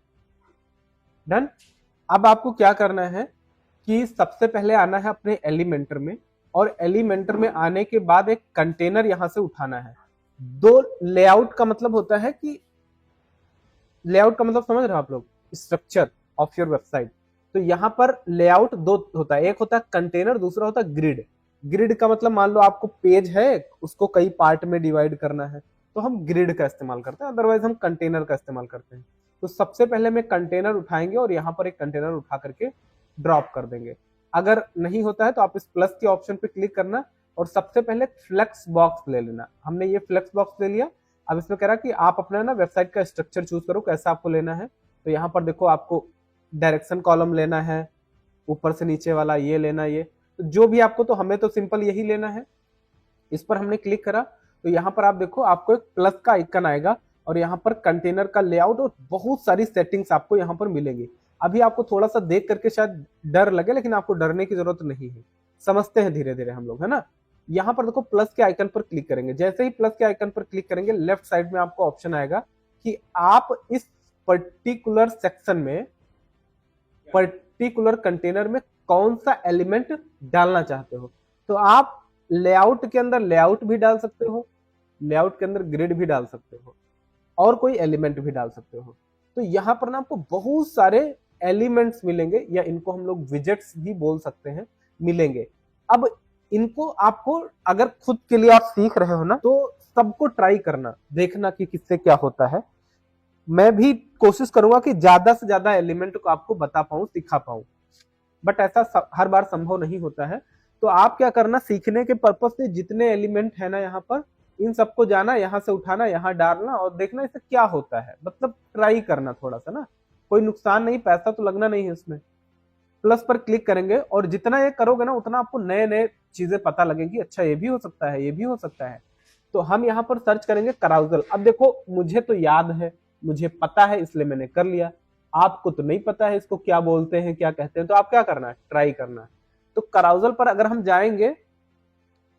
डन। अब आपको क्या करना है कि सबसे पहले आना है अपने एलिमेंटर में और एलिमेंटर में आने के बाद एक कंटेनर यहां से उठाना है। दो लेआउट का मतलब होता है कि लेआउट का मतलब समझ रहे हो आप लोग, स्ट्रक्चर ऑफ योर वेबसाइट। तो यहां पर लेआउट दो होता है, एक होता है कंटेनर, दूसरा होता है ग्रिड। ग्रिड का मतलब मान लो आपको पेज है, उसको कई पार्ट में डिवाइड करना है तो हम ग्रिड का इस्तेमाल करते हैं, अदरवाइज हम कंटेनर का इस्तेमाल करते हैं। तो सबसे पहले में कंटेनर उठाएंगे और यहाँ पर एक कंटेनर उठा करके ड्रॉप कर देंगे। अगर नहीं होता है तो आप इस प्लस के ऑप्शन पे क्लिक करना और सबसे पहले फ्लेक्स बॉक्स ले लेना। हमने ये फ्लेक्स बॉक्स ले लिया। अब इसमें कह रहा कि आप अपना ना वेबसाइट का स्ट्रक्चर चूज करो, कैसा आपको लेना है। तो यहाँ पर देखो आपको डायरेक्शन कॉलम लेना है, ऊपर से नीचे वाला ये लेना, ये तो जो भी आपको, तो हमें तो सिंपल यही लेना है। इस पर हमने क्लिक करा तो यहाँ पर आप देखो आपको एक प्लस का आइकन आएगा और यहाँ पर कंटेनर का लेआउट और बहुत सारी सेटिंग्स आपको यहाँ पर मिलेंगी। अभी आपको थोड़ा सा देख करके शायद डर लगे, लेकिन आपको डरने की जरूरत नहीं है, समझते हैं धीरे धीरे हम लोग, है ना। यहाँ पर देखो प्लस के आइकन पर क्लिक करेंगे, जैसे ही प्लस के आइकन पर क्लिक करेंगे लेफ्ट साइड में आपको ऑप्शन आएगा कि आप इस पर्टिकुलर सेक्शन में, पर्टिकुलर कंटेनर में कौन सा एलिमेंट डालना चाहते हो। तो आप लेआउट के अंदर लेआउट भी डाल सकते हो, लेआउट के अंदर ग्रिड भी डाल सकते हो और कोई एलिमेंट भी डाल सकते हो। तो यहाँ पर ना आपको बहुत सारे एलिमेंट्स मिलेंगे, या इनको हम लोग विजेट्स भी बोल सकते हैं, मिलेंगे। अब इनको आपको अगर खुद के लिए आप सीख रहे हो ना तो सबको ट्राई करना, देखना कि किससे क्या होता है। मैं भी कोशिश करूंगा कि ज्यादा से ज्यादा एलिमेंट को आपको बता पाऊं, सिखा पाऊं, बट ऐसा हर बार संभव नहीं होता है। तो आप क्या करना, सीखने के पर्पज से जितने एलिमेंट है ना यहाँ पर, इन सबको जाना, यहाँ से उठाना, यहाँ डालना और देखना इससे क्या होता है, मतलब ट्राई करना थोड़ा सा ना, कोई नुकसान नहीं, पैसा तो लगना नहीं है इसमें। प्लस पर क्लिक करेंगे और जितना ये करोगे ना उतना आपको नए नए चीजें पता लगेगी, अच्छा ये भी हो सकता है, ये भी हो सकता है। तो हम यहाँ पर सर्च करेंगे कराउजल। अब देखो मुझे तो याद है, मुझे पता है, इसलिए मैंने कर लिया। आपको तो नहीं पता है इसको क्या बोलते हैं, क्या कहते हैं, तो आप क्या करना है, ट्राई करना है। तो कराउजल पर अगर हम जाएंगे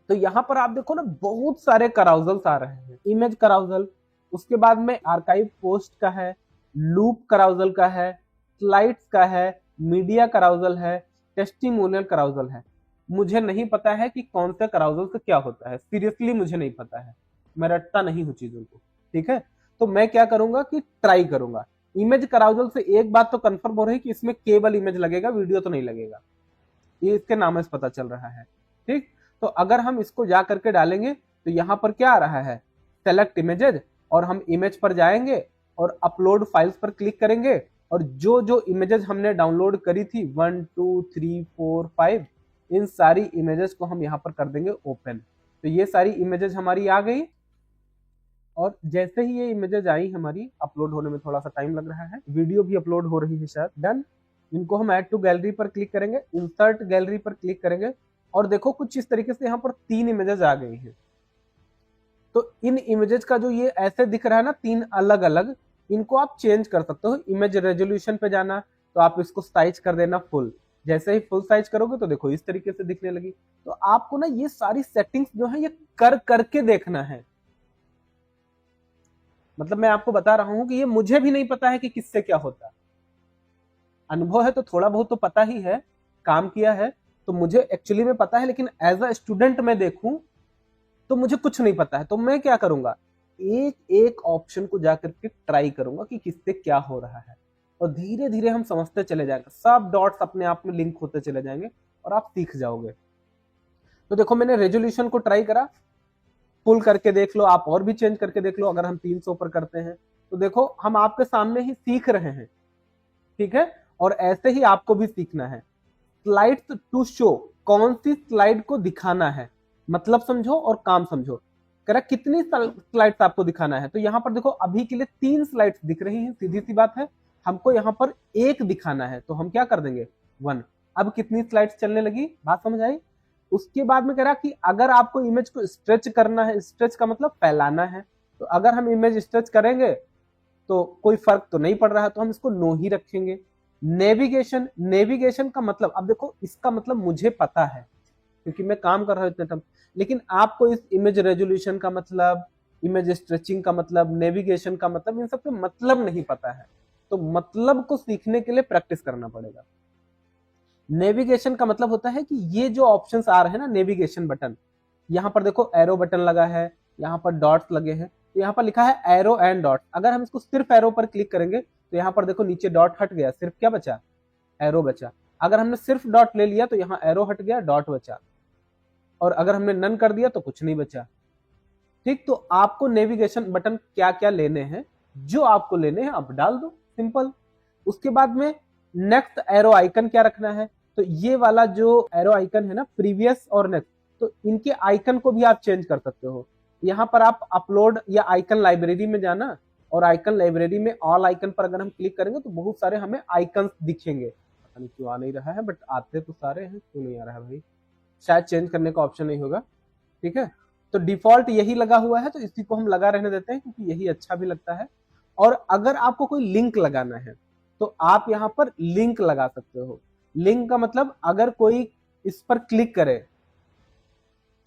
तो यहाँ पर आप देखो ना बहुत सारे कराउजल्स आ रहे हैं। इमेज कराउजल, उसके बाद में आर्काइव पोस्ट का है, लूप कराउजल का है, स्लाइड्स का है, मीडिया कराउजल है, टेस्टिमोनियल कराउजल है। मुझे नहीं पता है कि कौन सा कराउजल से क्या होता है, सीरियसली मुझे नहीं पता है, मैं रटता नहीं हूँ चीजों को। ठीक है, तो मैं क्या करूंगा कि ट्राई करूंगा। इमेज कराउजल से एक बात तो कंफर्म हो रही है कि इसमें केवल इमेज लगेगा, वीडियो तो नहीं लगेगा, ये इसके नाम से पता चल रहा है। ठीक, तो अगर हम इसको जा करके डालेंगे तो यहाँ पर क्या आ रहा है, सेलेक्ट इमेजेज, और हम इमेज पर जाएंगे और अपलोड फाइल्स पर क्लिक करेंगे और जो जो इमेजेस हमने डाउनलोड करी थी 1 2 3 4 5, इन सारी इमेजेस को हम यहाँ पर कर देंगे ओपन। तो ये सारी इमेजेस हमारी आ गई और जैसे ही ये इमेजेस आई हमारी, अपलोड होने में थोड़ा सा टाइम लग रहा है, वीडियो भी अपलोड हो रही है शायद। डन। इनको हम ऐड टू गैलरी पर क्लिक करेंगे, इंसर्ट गैलरी पर क्लिक करेंगे और देखो कुछ इस तरीके से यहाँ पर 3 इमेजेस आ गई हैं। तो इन इमेजेस का जो ये ऐसे दिख रहा है ना 3 अलग अलग, इनको आप चेंज कर सकते हो। इमेज रेजोल्यूशन पे जाना तो आप इसको साइज कर देना फुल, जैसे ही फुल साइज करोगे तो देखो इस तरीके से दिखने लगी। तो आपको ना ये सारी सेटिंग्स जो है ये कर करके देखना है। मतलब मैं आपको बता रहा हूं कि ये मुझे भी नहीं पता है कि किससे क्या होता है, अनुभव है तो थोड़ा बहुत तो पता ही है, काम किया है तो मुझे एक्चुअली में पता है, लेकिन एज अ स्टूडेंट मैं देखूं तो मुझे कुछ नहीं पता है। तो मैं क्या करूंगा, एक एक ऑप्शन को जाकर के ट्राई करूंगा कि किससे क्या हो रहा है और धीरे धीरे हम समझते चले जाएंगे, सब डॉट्स अपने आप में लिंक होते चले जाएंगे और आप सीख जाओगे। तो देखो मैंने रेजोल्यूशन को ट्राई करा, पुल करके देख लो, आप और भी चेंज करके देख लो। अगर हम 300 पर करते हैं तो देखो हम आपके सामने ही सीख रहे हैं, ठीक है। और ऐसे ही आपको भी सीखना है। स्लाइड्स टू शो, कौन सी स्लाइड को दिखाना है, मतलब समझो और काम समझो। कह रहा कितनी स्लाइड्स आपको दिखाना है, तो यहां पर देखो अभी के लिए 3 स्लाइड्स दिख रही हैं, सीधी सी बात है। हमको यहां पर 1 दिखाना है, तो हम क्या कर देंगे 1। अब कितनी स्लाइड्स चलने लगी, बात समझ आई। उसके बाद में कह रहा कि अगर आपको इमेज को स्ट्रेच करना है, स्ट्रेच का मतलब फैलाना है, तो अगर हम इमेज स्ट्रेच करेंगे तो कोई फर्क तो नहीं पड़ रहा है, तो हम इसको नो ही रखेंगे। नेविगेशन, नेविगेशन का मतलब, अब देखो इसका मतलब मुझे पता है क्योंकि मैं काम कर रहा हूं इतने टाइम, लेकिन आपको इस इमेज रेजोल्यूशन का मतलब, इमेज स्ट्रेचिंग का मतलब, नेविगेशन का मतलब, इन सब के मतलब नहीं पता है। तो मतलब को सीखने के लिए प्रैक्टिस करना पड़ेगा। नेविगेशन का मतलब होता है कि ये जो ऑप्शंस आ रहे हैं ना, नेविगेशन बटन, यहां पर देखो एरो बटन लगा है, यहां पर डॉट्स लगे हैं, तो यहां पर लिखा है एरो एंड डॉट। अगर हम इसको सिर्फ एरो पर क्लिक करेंगे तो यहां पर देखो नीचे डॉट हट गया, सिर्फ क्या बचा, एरो बचा। अगर हमने सिर्फ डॉट ले लिया तो यहाँ एरो हट गया, डॉट बचा। और अगर हमने नन कर दिया तो कुछ नहीं बचा, ठीक। तो आपको नेविगेशन बटन क्या क्या लेने हैं, जो आपको लेने हैं आप डाल दो, सिंपल। उसके बाद में नेक्स्ट एरो आइकन क्या रखना है, तो ये वाला जो एरो आइकन है ना, प्रीवियस और नेक्स्ट, तो इनके आइकन को भी आप चेंज कर सकते हो। यहाँ पर आप अपलोड या आइकन लाइब्रेरी में जाना, और आइकन लाइब्रेरी में ऑल आइकन पर अगर हम क्लिक करेंगे तो बहुत सारे हमें आइकन दिखेंगे। पता नहीं क्यों आ नहीं रहा है, बट आते तो सारे हैं, क्यों नहीं आ रहा है भाई, शायद चेंज करने का ऑप्शन नहीं होगा, ठीक है। तो डिफॉल्ट यही लगा हुआ है, तो इसी को हम लगा रहने देते हैं क्योंकि यही अच्छा भी लगता है। और अगर आपको कोई लिंक लगाना है तो आप यहाँ पर लिंक लगा सकते हो। लिंक का मतलब अगर कोई इस पर क्लिक करे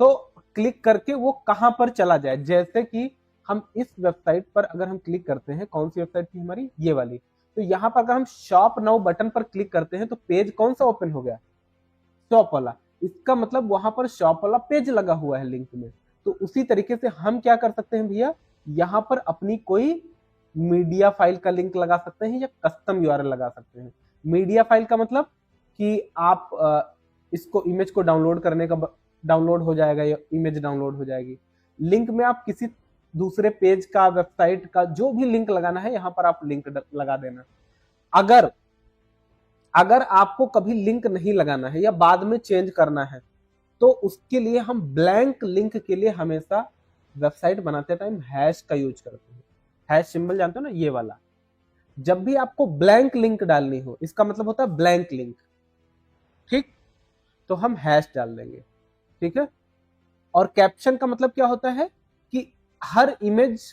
तो क्लिक करके वो कहां पर चला जाए। जैसे कि हम इस वेबसाइट पर अगर हम क्लिक करते हैं, कौन सी वेबसाइट थी हमारी, ये वाली, तो यहां पर अगर हम शॉप नाउ बटन पर क्लिक करते हैं तो पेज कौन सा ओपन हो गया, शॉप वाला। इसका मतलब वहां पर शॉप वाला पेज लगा हुआ है लिंक में। तो उसी तरीके से हम क्या कर सकते हैं भैया, यहाँ पर अपनी कोई मीडिया फाइल का लिंक लगा सकते हैं या कस्टम यूआरएल लगा सकते हैं। मीडिया फाइल का मतलब कि आप इसको इमेज को डाउनलोड करने का, डाउनलोड हो जाएगा या इमेज डाउनलोड हो जाएगी। लिंक में आप किसी दूसरे पेज का, वेबसाइट का जो भी लिंक लगाना है यहाँ पर आप लिंक लगा देना। अगर आपको कभी लिंक नहीं लगाना है या बाद में चेंज करना है तो उसके लिए हम ब्लैंक लिंक के लिए हमेशा वेबसाइट बनाते टाइम हैश का यूज करते हैं। हैश सिंबल जानते हो ना, ये वाला। जब भी आपको ब्लैंक लिंक डालनी हो, इसका मतलब होता है ब्लैंक लिंक, ठीक, तो हम हैश डाल देंगे, ठीक है। और कैप्शन का मतलब क्या होता है कि हर इमेज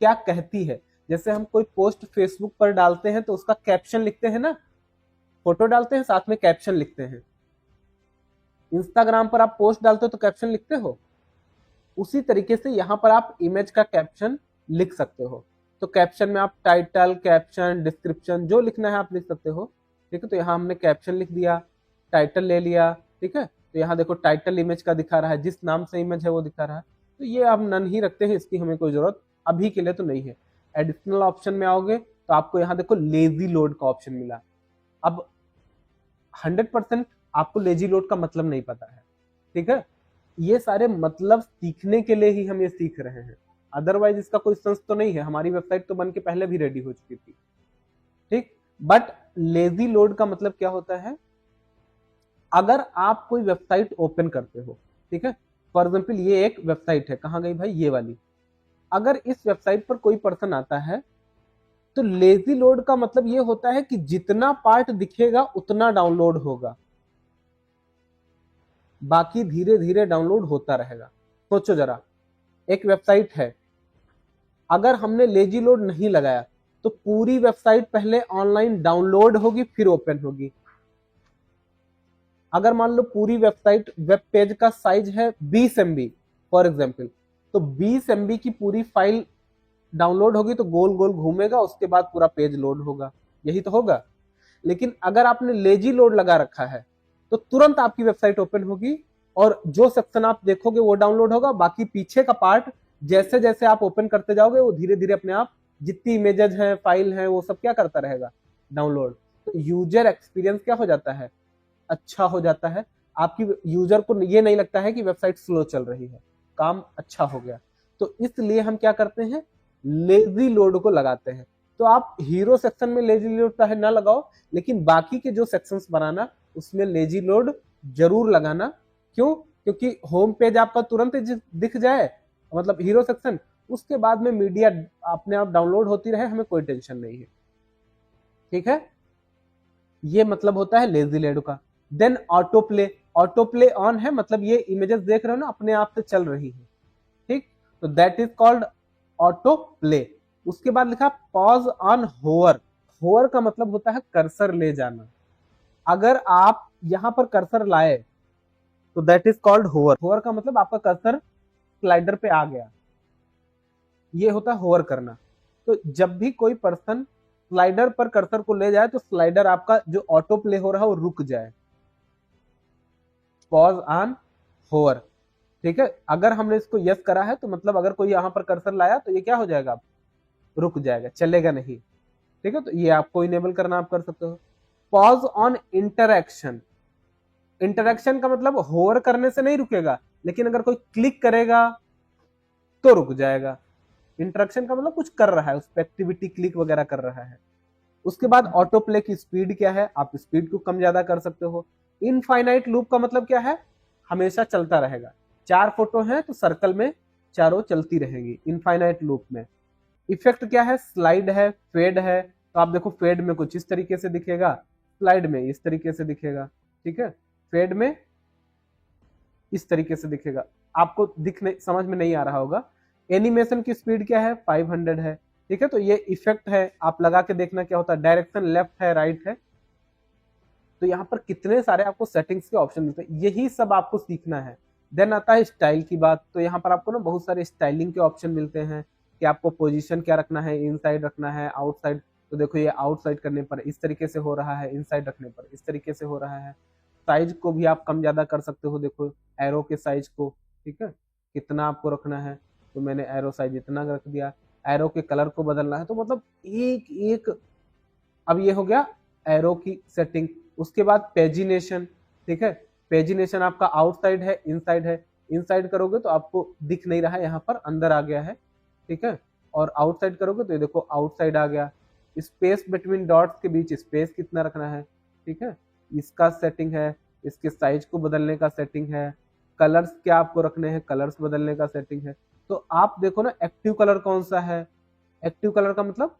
क्या कहती है। जैसे हम कोई पोस्ट फेसबुक पर डालते हैं तो उसका कैप्शन लिखते हैं ना, फोटो डालते हैं साथ में कैप्शन लिखते हैं। इंस्टाग्राम पर आप पोस्ट डालते हो तो कैप्शन लिखते हो, उसी तरीके से यहां पर आप इमेज का कैप्शन लिख सकते हो। तो कैप्शन में आप टाइटल, कैप्शन, डिस्क्रिप्शन जो लिखना है आप लिख सकते हो, ठीक है। तो यहाँ हमने कैप्शन लिख दिया, टाइटल ले लिया, ठीक है। तो यहाँ देखो टाइटल इमेज का दिखा रहा है, जिस नाम से इमेज है वो दिखा रहा है, तो ये आप नन ही रखते हैं, इसकी हमें कोई जरूरत अभी के लिए तो नहीं है। एडिशनल ऑप्शन में आओगे तो आपको यहाँ देखो लेजी लोड का ऑप्शन मिला। अब 100% आपको लेजी लोड का मतलब नहीं पता है, ठीक है। ये सारे मतलब सीखने के लिए ही हम ये सीख रहे हैं, अदरवाइज इसका कोई सेंस तो नहीं है। हमारी वेबसाइट तो बन के पहले भी रेडी हो चुकी थी, ठीक। बट लेजी लोड का मतलब क्या होता है, अगर आप कोई वेबसाइट ओपन करते हो, ठीक है, फॉर एग्जाम्पल ये एक वेबसाइट है, कहाँ गई भाई, ये वाली। अगर इस वेबसाइट पर कोई पर्सन आता है तो लेजी लोड का मतलब ये होता है कि जितना पार्ट दिखेगा उतना डाउनलोड होगा, बाकी धीरे धीरे डाउनलोड होता रहेगा। सोचो जरा, एक वेबसाइट है, अगर हमने लेजी लोड नहीं लगाया तो पूरी वेबसाइट पहले ऑनलाइन डाउनलोड होगी फिर ओपन होगी। अगर मान लो पूरी वेबसाइट, वेब पेज का साइज है 20 MB फॉर एग्जाम्पल, तो 20 MB की पूरी फाइल डाउनलोड होगी तो गोल गोल घूमेगा, उसके बाद पूरा पेज लोड होगा, यही तो होगा। लेकिन अगर आपने लेजी लोड लगा रखा है तो तुरंत आपकी वेबसाइट ओपन होगी और जो सेक्शन आप देखोगे वो डाउनलोड होगा, बाकी पीछे का पार्ट जैसे जैसे आप ओपन करते जाओगे वो धीरे धीरे अपने आप जितनी इमेजेस हैं, फाइल हैं, वो सब क्या करता रहेगा, डाउनलोड। तो यूजर एक्सपीरियंस क्या हो जाता है, अच्छा हो जाता है। आपकी यूजर को ये नहीं लगता है कि वेबसाइट स्लो चल रही है, काम अच्छा हो गया। तो इसलिए हम क्या करते हैं, लेजी लोड को लगाते हैं। तो आप हीरो सेक्शन में लेजी लोड चाहे ना लगाओ, लेकिन बाकी के जो सेक्शंस बनाना उसमें लेजी लोड जरूर लगाना। क्यों? क्योंकि होम पेज आपका तुरंत दिख जाए, मतलब हीरो सेक्शन, उसके बाद में मीडिया अपने आप डाउनलोड होती रहे, हमें कोई टेंशन नहीं है। ठीक है, ये मतलब होता है लेजी लोड का। Then auto play, auto play on है, मतलब ये इमेजेस देख रहे हो ना अपने आप से चल रही है। ठीक, तो that is called auto play. उसके बाद लिखा पॉज ऑन होवर। होवर का मतलब होता है कर्सर ले जाना। अगर आप यहां पर कर्सर लाए तो that is called hover. Hover का मतलब आपका कर्सर स्लाइडर पे आ गया, ये होता है होवर करना। तो जब भी कोई पर्सन स्लाइडर पर कर्सर को ले जाए तो स्लाइडर आपका जो ऑटो प्ले हो रहा है वो रुक जाए, पॉज ऑन होवर। ठीक है, अगर हमने इसको यस करा है तो मतलब अगर कोई यहां पर कर्सर लाया तो ये क्या हो जाएगा, रुक जाएगा, चलेगा नहीं। ठीक है, तो ये आपको इनेबल करना आप कर सकते हो। Pause on interaction. इंटरएक्शन का मतलब होवर करने से नहीं रुकेगा, लेकिन अगर कोई क्लिक करेगा तो रुक जाएगा। इंटरएक्शन का मतलब कुछ कर रहा है, उस पर एक्टिविटी क्लिक वगैरह कर रहा है। उसके बाद ऑटो प्ले की स्पीड क्या है, आप स्पीड को कम ज्यादा कर सकते हो। इनफाइनाइट लूप का मतलब क्या है, हमेशा चलता रहेगा। 4 फोटो हैं तो सर्कल में चारों चलती रहेंगी इनफाइनाइट लूप में। इफेक्ट क्या है, स्लाइड है, फेड है। तो आप देखो फेड में कुछ इस तरीके से दिखेगा, स्लाइड में इस तरीके से दिखेगा। ठीक है, फेड में इस तरीके से दिखेगा, आपको दिखने समझ में नहीं आ रहा होगा। एनिमेशन की स्पीड क्या है, 500 है। ठीक है, तो ये इफेक्ट है, आप लगा के देखना क्या होता है। डायरेक्शन लेफ्ट है, राइट है। तो यहाँ पर कितने सारे आपको सेटिंग्स के ऑप्शन मिलते हैं, यही सब आपको सीखना है। देन आता है स्टाइल की बात। तो यहाँ पर आपको ना बहुत सारे स्टाइलिंग के ऑप्शन मिलते हैं कि आपको पोजीशन क्या रखना है, इनसाइड रखना है, आउटसाइड। तो देखो ये आउटसाइड करने पर इस तरीके से हो रहा है, इनसाइड रखने पर इस तरीके से हो रहा है। साइज को भी आप कम ज्यादा कर सकते हो, देखो एरो के साइज को। ठीक है, कितना आपको रखना है, तो मैंने एरो साइज इतना रख दिया। एरो के कलर को बदलना है, तो मतलब एक एक। अब ये हो गया एरो की सेटिंग। उसके बाद पेजिनेशन। ठीक है, पेजिनेशन आपका आउटसाइड है, इनसाइड है। इनसाइड करोगे तो आपको दिख नहीं रहा है, यहाँ पर अंदर आ गया है। ठीक है, और आउटसाइड करोगे तो ये देखो आउटसाइड आ गया। स्पेस बिटवीन डॉट्स के बीच स्पेस कितना रखना है। ठीक है, इसका सेटिंग है। इसके साइज को बदलने का सेटिंग है। कलर्स क्या आपको रखने हैं, कलर्स बदलने का सेटिंग है। तो आप देखो ना एक्टिव कलर कौन सा है। एक्टिव कलर का मतलब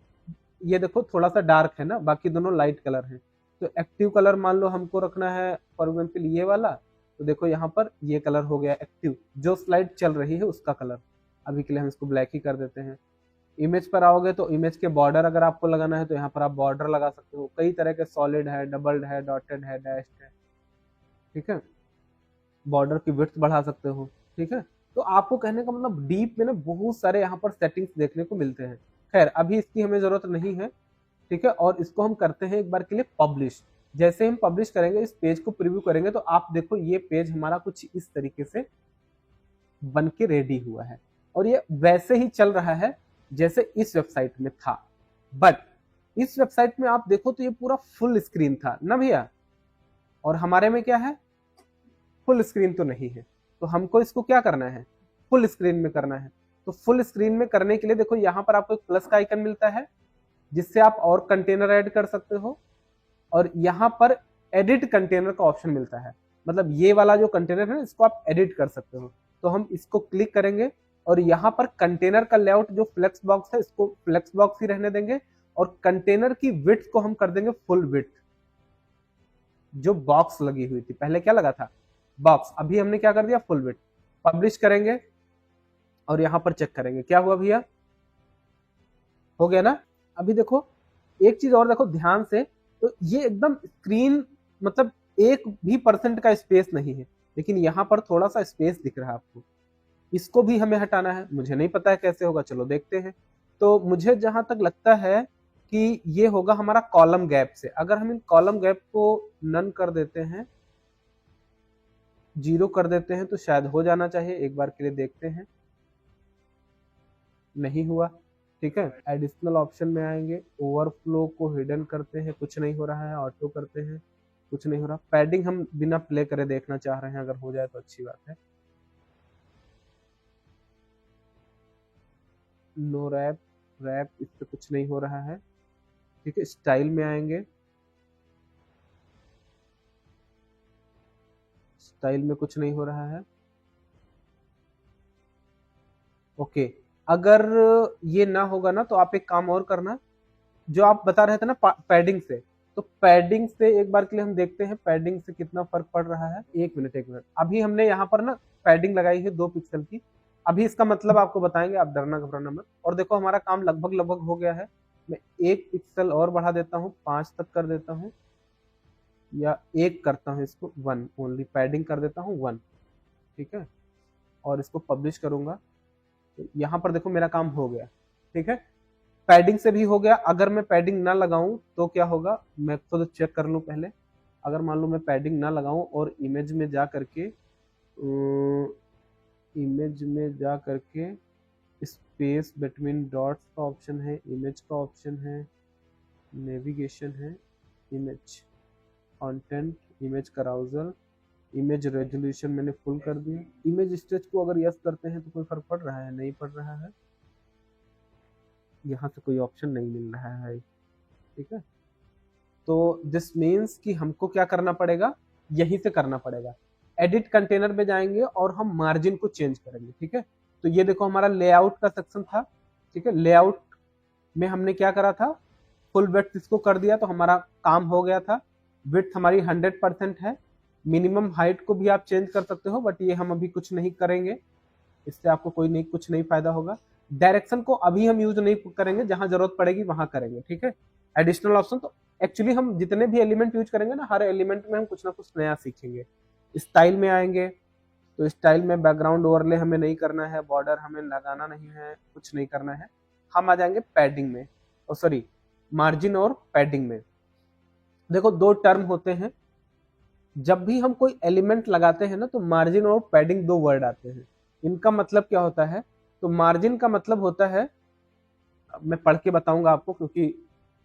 ये देखो थोड़ा सा डार्क है ना, बाकी दोनों लाइट कलर है। तो एक्टिव कलर मान लो हमको रखना है फॉर एग्जाम्पल ये वाला, तो देखो यहाँ पर ये कलर हो गया एक्टिव, जो स्लाइड चल रही है उसका कलर। अभी के लिए हम इसको ब्लैक ही कर देते हैं। इमेज पर आओगे तो इमेज के बॉर्डर अगर आपको लगाना है तो यहाँ पर आप बॉर्डर लगा सकते हो। कई तरह के सॉलिड है, डबल्ड है, डॉटेड है, डैश्ड है। ठीक है, बॉर्डर की विड्थ बढ़ा सकते हो। ठीक है, तो आपको कहने का मतलब डीप में ना बहुत सारे यहाँ पर सेटिंग्स देखने को मिलते हैं। खैर अभी इसकी हमें जरूरत नहीं है। ठीक है, और इसको हम करते हैं एक बार के लिए पब्लिश। जैसे हम पब्लिश करेंगे, इस पेज को प्रीव्यू करेंगे, तो आप देखो ये पेज हमारा कुछ इस तरीके से बन के रेडी हुआ है, और ये वैसे ही चल रहा है जैसे इस वेबसाइट में था। बट इस वेबसाइट में आप देखो तो ये पूरा फुल स्क्रीन था ना भैया, और हमारे में क्या है, फुल स्क्रीन तो नहीं है। तो हमको इसको क्या करना है, फुल स्क्रीन में करना है। तो फुल स्क्रीन में करने के लिए देखो यहाँ पर आपको एक प्लस का आइकन मिलता है, जिससे आप और कंटेनर ऐड कर सकते हो। और यहाँ पर एडिट कंटेनर का ऑप्शन मिलता है, मतलब ये वाला जो कंटेनर है इसको आप एडिट कर सकते हो। तो हम इसको क्लिक करेंगे और यहाँ पर कंटेनर का लेआउट जो फ्लेक्स बॉक्स है इसको फ्लेक्स बॉक्स ही रहने देंगे, और कंटेनर की विड्थ को हम कर देंगे फुल विड्थ। जो बॉक्स लगी हुई थी, पहले क्या लगा था, बॉक्स, अभी हमने क्या कर दिया, फुल विड्थ। पब्लिश करेंगे और यहाँ पर चेक करेंगे क्या हुआ भैया, हो गया ना। अभी देखो एक चीज और देखो ध्यान से, तो ये एकदम स्क्रीन मतलब 1% का स्पेस नहीं है, लेकिन यहाँ पर थोड़ा सा स्पेस दिख रहा है आपको। इसको भी हमें हटाना है, मुझे नहीं पता है कैसे होगा, चलो देखते हैं। तो मुझे जहां तक लगता है कि ये होगा हमारा कॉलम गैप से। अगर हम इन कॉलम गैप को नन कर देते हैं, 0 कर देते हैं, तो शायद हो जाना चाहिए। एक बार के लिए देखते हैं, नहीं हुआ। ठीक है, एडिशनल ऑप्शन में आएंगे, ओवरफ्लो को हिडन करते हैं, कुछ नहीं हो रहा है, ऑटो करते हैं। कुछ नहीं हो रहा। पैडिंग हम बिना प्ले करे देखना चाह रहे हैं, अगर हो जाए तो अच्छी बात है। नो रैप, रैप इस पे कुछ नहीं हो रहा है। ठीक है, स्टाइल में आएंगे, स्टाइल में कुछ नहीं हो रहा है। ओके, अगर ये ना होगा ना तो आप एक काम और करना, जो आप बता रहे थे ना पैडिंग से, तो पैडिंग से एक बार के लिए हम देखते हैं पैडिंग से कितना फर्क पड़ रहा है। एक मिनट एक मिनट, अभी हमने यहाँ पर ना पैडिंग लगाई है 2 पिक्सल की। अभी इसका मतलब आपको बताएंगे, आप डरना घबराना मत। और देखो हमारा काम लगभग लगभग हो गया है। मैं 1 पिक्सल और बढ़ा देता हूँ, 5 तक कर देता हूँ, या 1 करता हूँ, इसको 1 ओनली पैडिंग कर देता हूँ 1। ठीक है, और इसको पब्लिश करूंगा तो यहाँ पर देखो मेरा काम हो गया। ठीक है, पैडिंग से भी हो गया। अगर मैं पैडिंग ना लगाऊं तो क्या होगा, मैं खुद चेक कर लूं पहले। अगर मान लो मैं पैडिंग ना लगाऊं और इमेज में जा करके स्पेस बिटवीन डॉट्स का ऑप्शन है, इमेज का ऑप्शन है, नेविगेशन है, image content, image कराउजल, image resolution मैंने फुल कर दिया। इमेज स्टेज को अगर यस करते हैं तो कोई फर्क पड़ रहा है? नहीं पड़ रहा है, यहाँ से कोई ऑप्शन नहीं मिल रहा है। ठीक है, तो दिस मीन्स कि हमको क्या करना पड़ेगा, यहीं से करना पड़ेगा। एडिट कंटेनर में जाएंगे और हम मार्जिन को चेंज करेंगे। ठीक है, तो ये देखो हमारा लेआउट का सेक्शन था। ठीक है, लेआउट में हमने क्या करा था, फुल विड्थ इसको कर दिया तो हमारा काम हो गया था। विड्थ हमारी 100% है। मिनिमम हाइट को भी आप चेंज कर सकते हो, बट ये हम अभी कुछ नहीं करेंगे, इससे आपको कुछ नहीं फायदा होगा। डायरेक्शन को अभी हम यूज नहीं करेंगे, जहां जरूरत पड़ेगी वहां करेंगे। ठीक है, एडिशनल ऑप्शन तो एक्चुअली हम जितने भी एलिमेंट यूज करेंगे ना, हर एलिमेंट में हम कुछ ना कुछ नया सीखेंगे। स्टाइल में आएंगे तो स्टाइल में बैकग्राउंड ओवरले हमें नहीं करना है, बॉर्डर हमें लगाना नहीं है, कुछ नहीं करना है। हम आ जाएंगे पैडिंग में, और सॉरी मार्जिन और पैडिंग में। देखो 2 टर्म होते हैं, जब भी हम कोई एलिमेंट लगाते हैं ना तो मार्जिन और पैडिंग 2 वर्ड आते हैं। इनका मतलब क्या होता है, तो मार्जिन का मतलब होता है, मैं पढ़ के बताऊंगा आपको क्योंकि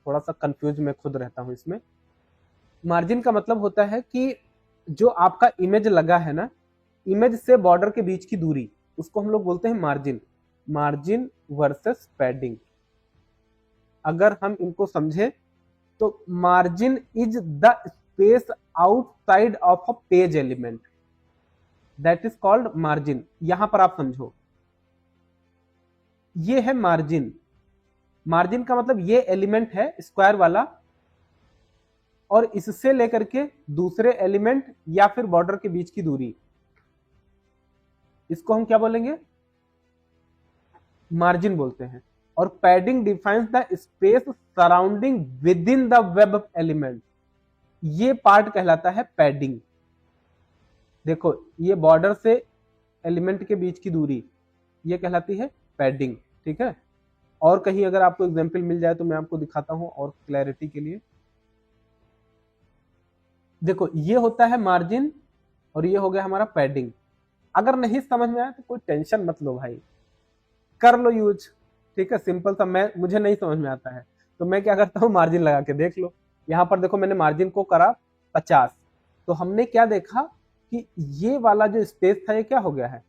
थोड़ा सा कंफ्यूज मैं खुद रहता हूं इसमें। मार्जिन का मतलब होता है कि जो आपका इमेज लगा है ना, इमेज से बॉर्डर के बीच की दूरी, उसको हम लोग बोलते हैं मार्जिन। मार्जिन वर्सेस पैडिंग, अगर हम इनको समझे तो margin is the space outside of a page element, that is called margin. यहां पर आप समझो, ये है मार्जिन। मार्जिन का मतलब ये एलिमेंट है स्क्वायर वाला, और इससे लेकर के दूसरे एलिमेंट या फिर बॉर्डर के बीच की दूरी, इसको हम क्या बोलेंगे, मार्जिन बोलते हैं। और padding defines the space surrounding with in the web element, ये पार्ट कहलाता है पैडिंग। देखो ये बॉर्डर से एलिमेंट के बीच की दूरी, ये कहलाती है पैडिंग। ठीक है, और कहीं अगर आपको एग्जांपल मिल जाए तो मैं आपको दिखाता हूं और क्लैरिटी के लिए। देखो ये होता है मार्जिन और ये हो गया हमारा पैडिंग। अगर नहीं समझ में आया तो कोई टेंशन मत लो भाई, कर लो यूज। ठीक है, सिंपल सा, मुझे नहीं समझ में आता है तो मैं क्या करता हूँ, मार्जिन लगा के देख लो। यहाँ पर देखो मैंने मार्जिन को करा 50, तो हमने क्या देखा कि ये वाला जो स्पेस था ये क्या हो गया है,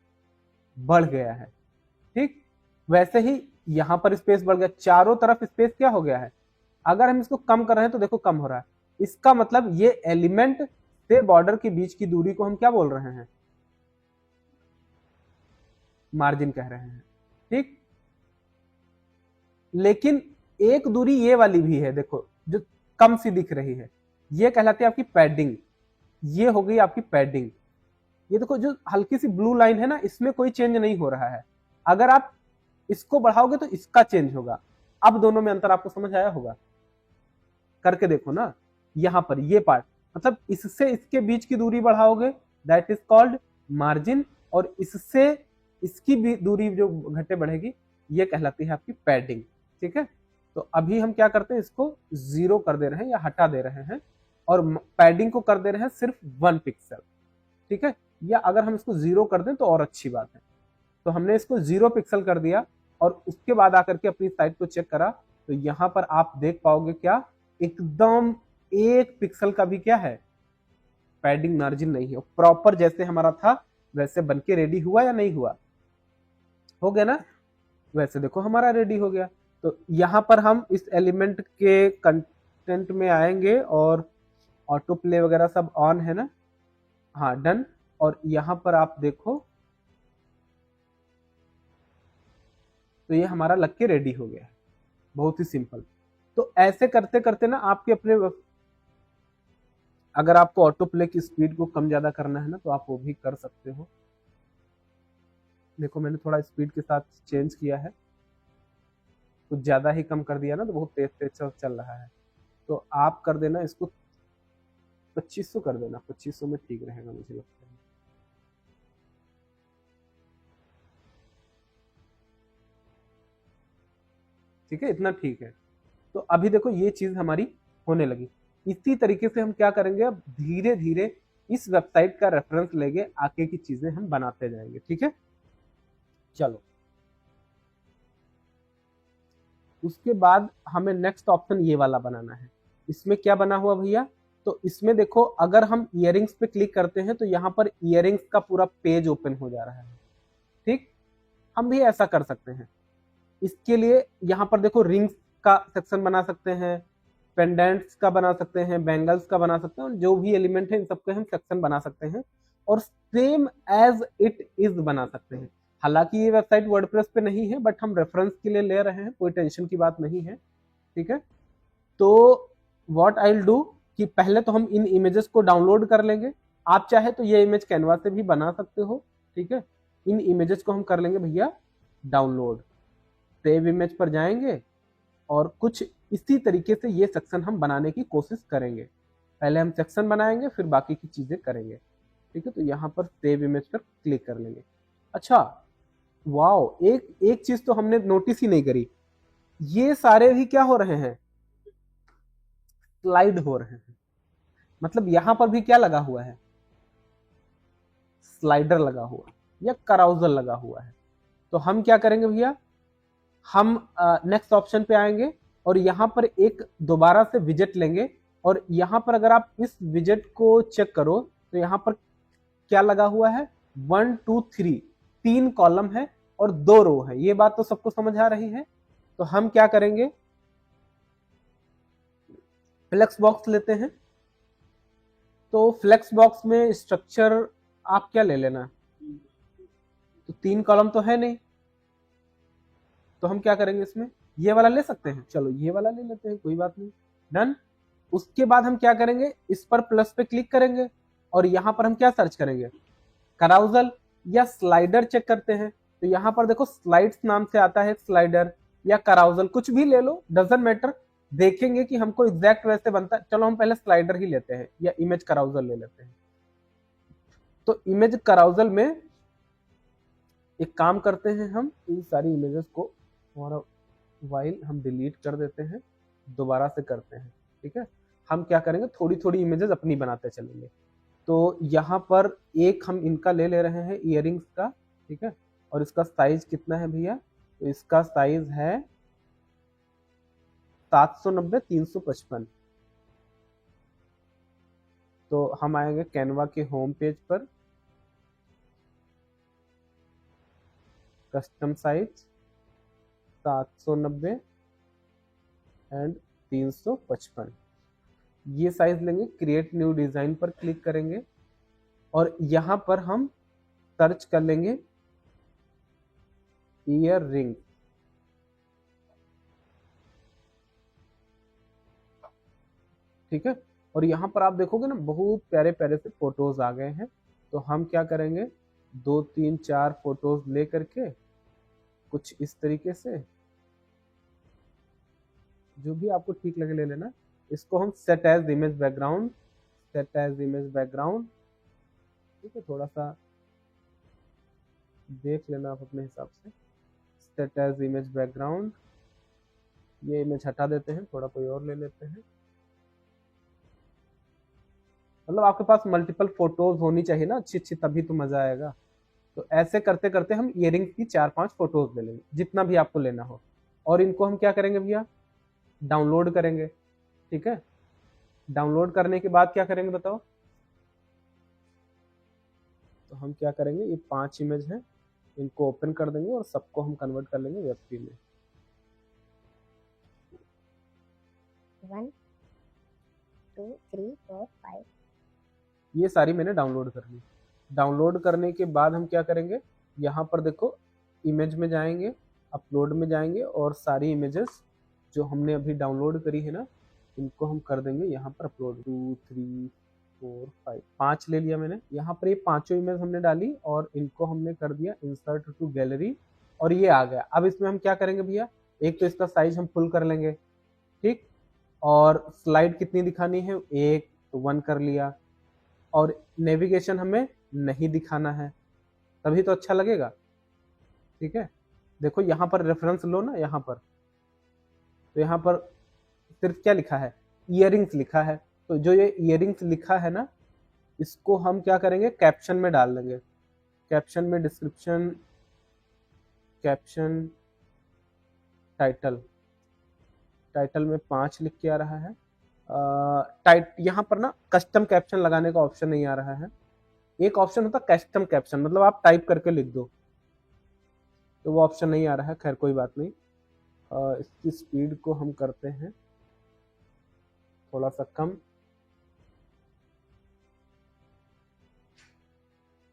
बढ़ गया है। ठीक, वैसे ही यहाँ पर स्पेस बढ़ गया, चारों तरफ स्पेस क्या हो गया है। अगर हम इसको कम कर रहे हैं तो देखो कम हो रहा है, इसका मतलब ये एलिमेंट से बॉर्डर के बीच की दूरी को हम क्या बोल रहे हैं, मार्जिन कह रहे हैं। ठीक, लेकिन एक दूरी ये वाली भी है, देखो जो कम सी दिख रही है, ये कहलाती है आपकी पैडिंग। ये हो गई आपकी पैडिंग। ये देखो जो हल्की सी ब्लू लाइन है ना, इसमें कोई चेंज नहीं हो रहा है। अगर आप इसको बढ़ाओगे तो इसका चेंज होगा। अब दोनों में अंतर आपको समझ आया होगा, करके देखो ना। यहां पर ये पार्ट, मतलब इससे इसके बीच की दूरी बढ़ाओगे दैट इज कॉल्ड मार्जिन, और इससे इसकी भी दूरी जो घटे बढ़ेगी ये कहलाती है आपकी पैडिंग। ठीक है, तो अभी हम क्या करते हैं, इसको 0 कर दे रहे हैं या हटा दे रहे हैं, और पैडिंग को कर दे रहे हैं सिर्फ 1 पिक्सल। ठीक है, या अगर हम इसको 0 कर दें तो और अच्छी बात है। तो हमने इसको 0 पिक्सल कर दिया और उसके बाद आकर के अपनी साइट को चेक करा, तो यहां पर आप देख पाओगे क्या, एकदम 1 पिक्सल का भी क्या है, पैडिंग मार्जिन नहीं है, प्रॉपर जैसे हमारा था वैसे बन के रेडी हुआ या नहीं हुआ, हो गया ना। वैसे देखो हमारा रेडी हो गया। तो यहाँ पर हम इस एलिमेंट के कंटेंट में आएंगे और ऑटो प्ले वगैरह सब ऑन है ना, हाँ डन। और यहाँ पर आप देखो तो ये हमारा लग के रेडी हो गया है, बहुत ही सिंपल। तो ऐसे करते करते ना आपके अपने, अगर आपको ऑटो प्ले की स्पीड को कम ज्यादा करना है ना तो आप वो भी कर सकते हो। देखो मैंने थोड़ा स्पीड के साथ चेंज किया है, कुछ ज्यादा ही कम कर दिया ना तो बहुत तेज तेज चल रहा है। तो आप कर देना इसको 2500 कर देना, 2500 में ठीक रहेगा मुझे लगता है। ठीक है, इतना ठीक है। तो अभी देखो ये चीज हमारी होने लगी। इसी तरीके से हम क्या करेंगे, अब धीरे धीरे इस वेबसाइट का रेफरेंस लेके आगे की चीजें हम बनाते जाएंगे। ठीक है, चलो उसके बाद हमें नेक्स्ट ऑप्शन ये वाला बनाना है। इसमें क्या बना हुआ भैया, तो इसमें देखो अगर हम इयररिंग्स पे क्लिक करते हैं तो यहाँ पर इयररिंग्स का पूरा पेज ओपन हो जा रहा है। ठीक, हम भी ऐसा कर सकते हैं। इसके लिए यहाँ पर देखो रिंग्स का सेक्शन बना सकते हैं, पेंडेंट्स का बना सकते हैं, बैंगल्स का बना सकते हैं, जो भी एलिमेंट है इन सबके हम सेक्शन बना सकते हैं और सेम एज इट इज बना सकते हैं। हालांकि ये वेबसाइट वर्डप्रेस पे नहीं है बट हम रेफरेंस के लिए ले रहे हैं, कोई टेंशन की बात नहीं है। ठीक है, तो व्हाट आई विल डू कि पहले तो हम इन इमेजेस को डाउनलोड कर लेंगे। आप चाहे तो ये इमेज कैनवा से भी बना सकते हो। ठीक है, इन इमेजेस को हम कर लेंगे भैया डाउनलोड। सेव इमेज पर जाएंगे और कुछ इसी तरीके से ये सेक्शन हम बनाने की कोशिश करेंगे। पहले हम सेक्शन बनाएंगे फिर बाकी की चीजें करेंगे। ठीक है, तो यहाँ पर सेव इमेज पर क्लिक कर लेंगे। अच्छा वाओ, एक चीज तो हमने नोटिस ही नहीं करी, ये सारे भी क्या हो रहे हैं, स्लाइड हो रहे हैं। मतलब यहां पर भी क्या लगा हुआ है, स्लाइडर लगा हुआ या कराउजल लगा हुआ है। तो हम क्या करेंगे भैया, हम नेक्स्ट ऑप्शन पे आएंगे और यहां पर एक दोबारा से विजेट लेंगे और यहां पर अगर आप इस विजेट को चेक करो तो यहां पर क्या लगा हुआ है, 1 2 3, 3 कॉलम है और 2 रो है। ये बात तो सबको समझ आ रही है। तो हम क्या करेंगे, फ्लेक्स बॉक्स लेते हैं। तो फ्लेक्स बॉक्स में स्ट्रक्चर आप क्या ले लेना, तो 3 कॉलम तो है नहीं, तो हम क्या करेंगे इसमें, ये वाला ले सकते हैं। चलो ये वाला ले लेते हैं, कोई बात नहीं, डन। उसके बाद हम क्या करेंगे, इस पर प्लस पे क्लिक करेंगे और यहां पर हम क्या सर्च करेंगे, कराउजल या स्लाइडर चेक करते हैं। तो यहां पर देखो स्लाइड्स नाम से आता है, स्लाइडर या कराउजल कुछ भी ले लो, डजंट मैटर। देखेंगे कि हमको एग्जैक्ट वैसे बनता है। चलो हम पहले स्लाइडर ही लेते हैं या इमेज कराउजल ले लेते हैं। तो इमेज कराउजल में एक काम करते हैं, हम इन सारी इमेजेस को हमारा वाइल हम डिलीट कर देते हैं, दोबारा से करते हैं। ठीक है, हम क्या करेंगे, थोड़ी थोड़ी इमेजेस अपनी बनाते चलेंगे। तो यहाँ पर एक हम इनका ले ले रहे हैं इयररिंग्स का। ठीक है, और इसका साइज कितना है भैया, तो इसका साइज है 790 355। तो हम आएंगे कैनवा के होम पेज पर, कस्टम साइज 790 एंड 355, ये साइज लेंगे। क्रिएट न्यू डिजाइन पर क्लिक करेंगे और यहां पर हम सर्च कर लेंगे ईयर रिंग। ठीक है, और यहां पर आप देखोगे ना बहुत प्यारे प्यारे से फोटोज आ गए हैं। तो हम क्या करेंगे, 2 3 4 फोटोज ले करके कुछ इस तरीके से, जो भी आपको ठीक लगे ले लेना। इसको हम set as image background, set as image background. ठीक है, थोड़ा सा देख लेना आप अपने हिसाब से। सेट एज इमेज बैकग्राउंड, ये इमेज हटा देते हैं, थोड़ा कोई और ले लेते हैं। मतलब आपके पास मल्टीपल फोटोज होनी चाहिए ना अच्छी अच्छी, तभी तो मजा आएगा। तो ऐसे करते करते हम इयरिंग्स की 4-5 फोटोज ले लेंगे, जितना भी आपको लेना हो, और इनको हम क्या करेंगे भैया, डाउनलोड करेंगे। ठीक है, डाउनलोड करने के बाद क्या करेंगे बताओ, तो हम क्या करेंगे, ये 5 इमेज हैं, इनको ओपन कर देंगे और सबको हम कन्वर्ट कर लेंगे वेब3 में। 1 2 3 4 5। ये सारी मैंने डाउनलोड कर ली। डाउनलोड करने के बाद हम क्या करेंगे, यहाँ पर देखो इमेज में जाएंगे, अपलोड में जाएंगे और सारी इमेजेस जो हमने अभी डाउनलोड करी है ना, इनको हम कर देंगे यहाँ पर अपलोड। 2 3 4 5 5 ले लिया मैंने। यहाँ पर ये पांचों इमेज हमने डाली और इनको हमने कर दिया इंसर्ट टू गैलरी और ये आ गया। अब इसमें हम क्या करेंगे भैया, एक तो इसका साइज हम फुल कर लेंगे, ठीक, और स्लाइड कितनी दिखानी है, 1 तो 1 कर लिया, और नेविगेशन हमें नहीं दिखाना है, तभी तो अच्छा लगेगा। ठीक है, देखो यहाँ पर रेफरेंस लो ना, यहाँ पर तो यहाँ पर सिर्फ क्या लिखा है, इयरिंग्स लिखा है। तो जो ये इयरिंग्स लिखा है ना, इसको हम क्या करेंगे, कैप्शन में डाल देंगे। कैप्शन में डिस्क्रिप्शन, कैप्शन, टाइटल, टाइटल में 5 लिख के आ रहा है। यहाँ पर ना कस्टम कैप्शन लगाने का ऑप्शन नहीं आ रहा है। एक ऑप्शन होता है कस्टम कैप्शन, मतलब आप टाइप करके लिख दो, तो वो ऑप्शन नहीं आ रहा है। खैर कोई बात नहीं, इसकी स्पीड को हम करते हैं थोड़ा सा कम।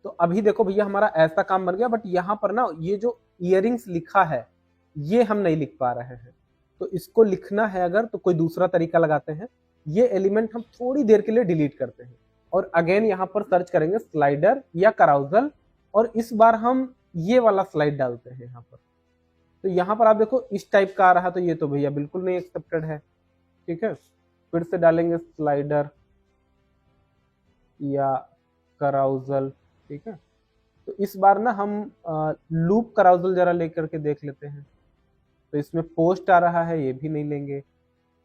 तो अभी देखो भैया हमारा ऐसा काम बन गया, बट यहाँ पर ना ये जो इयरिंग्स लिखा है ये हम नहीं लिख पा रहे हैं। तो इसको लिखना है अगर, तो कोई दूसरा तरीका लगाते हैं। ये एलिमेंट हम थोड़ी देर के लिए डिलीट करते हैं और अगेन यहाँ पर सर्च करेंगे स्लाइडर या कराउजल, और इस बार हम ये वाला स्लाइड डालते हैं यहाँ पर। तो यहाँ पर आप देखो इस टाइप का आ रहा, तो ये तो भैया बिल्कुल नहीं एक्सेप्टेड है। ठीक है, फिर से डालेंगे स्लाइडर या कराउजल। ठीक है, तो इस बार ना हम लूप कराउजल जरा लेकर के देख लेते हैं। तो इसमें पोस्ट आ रहा है, ये भी नहीं लेंगे।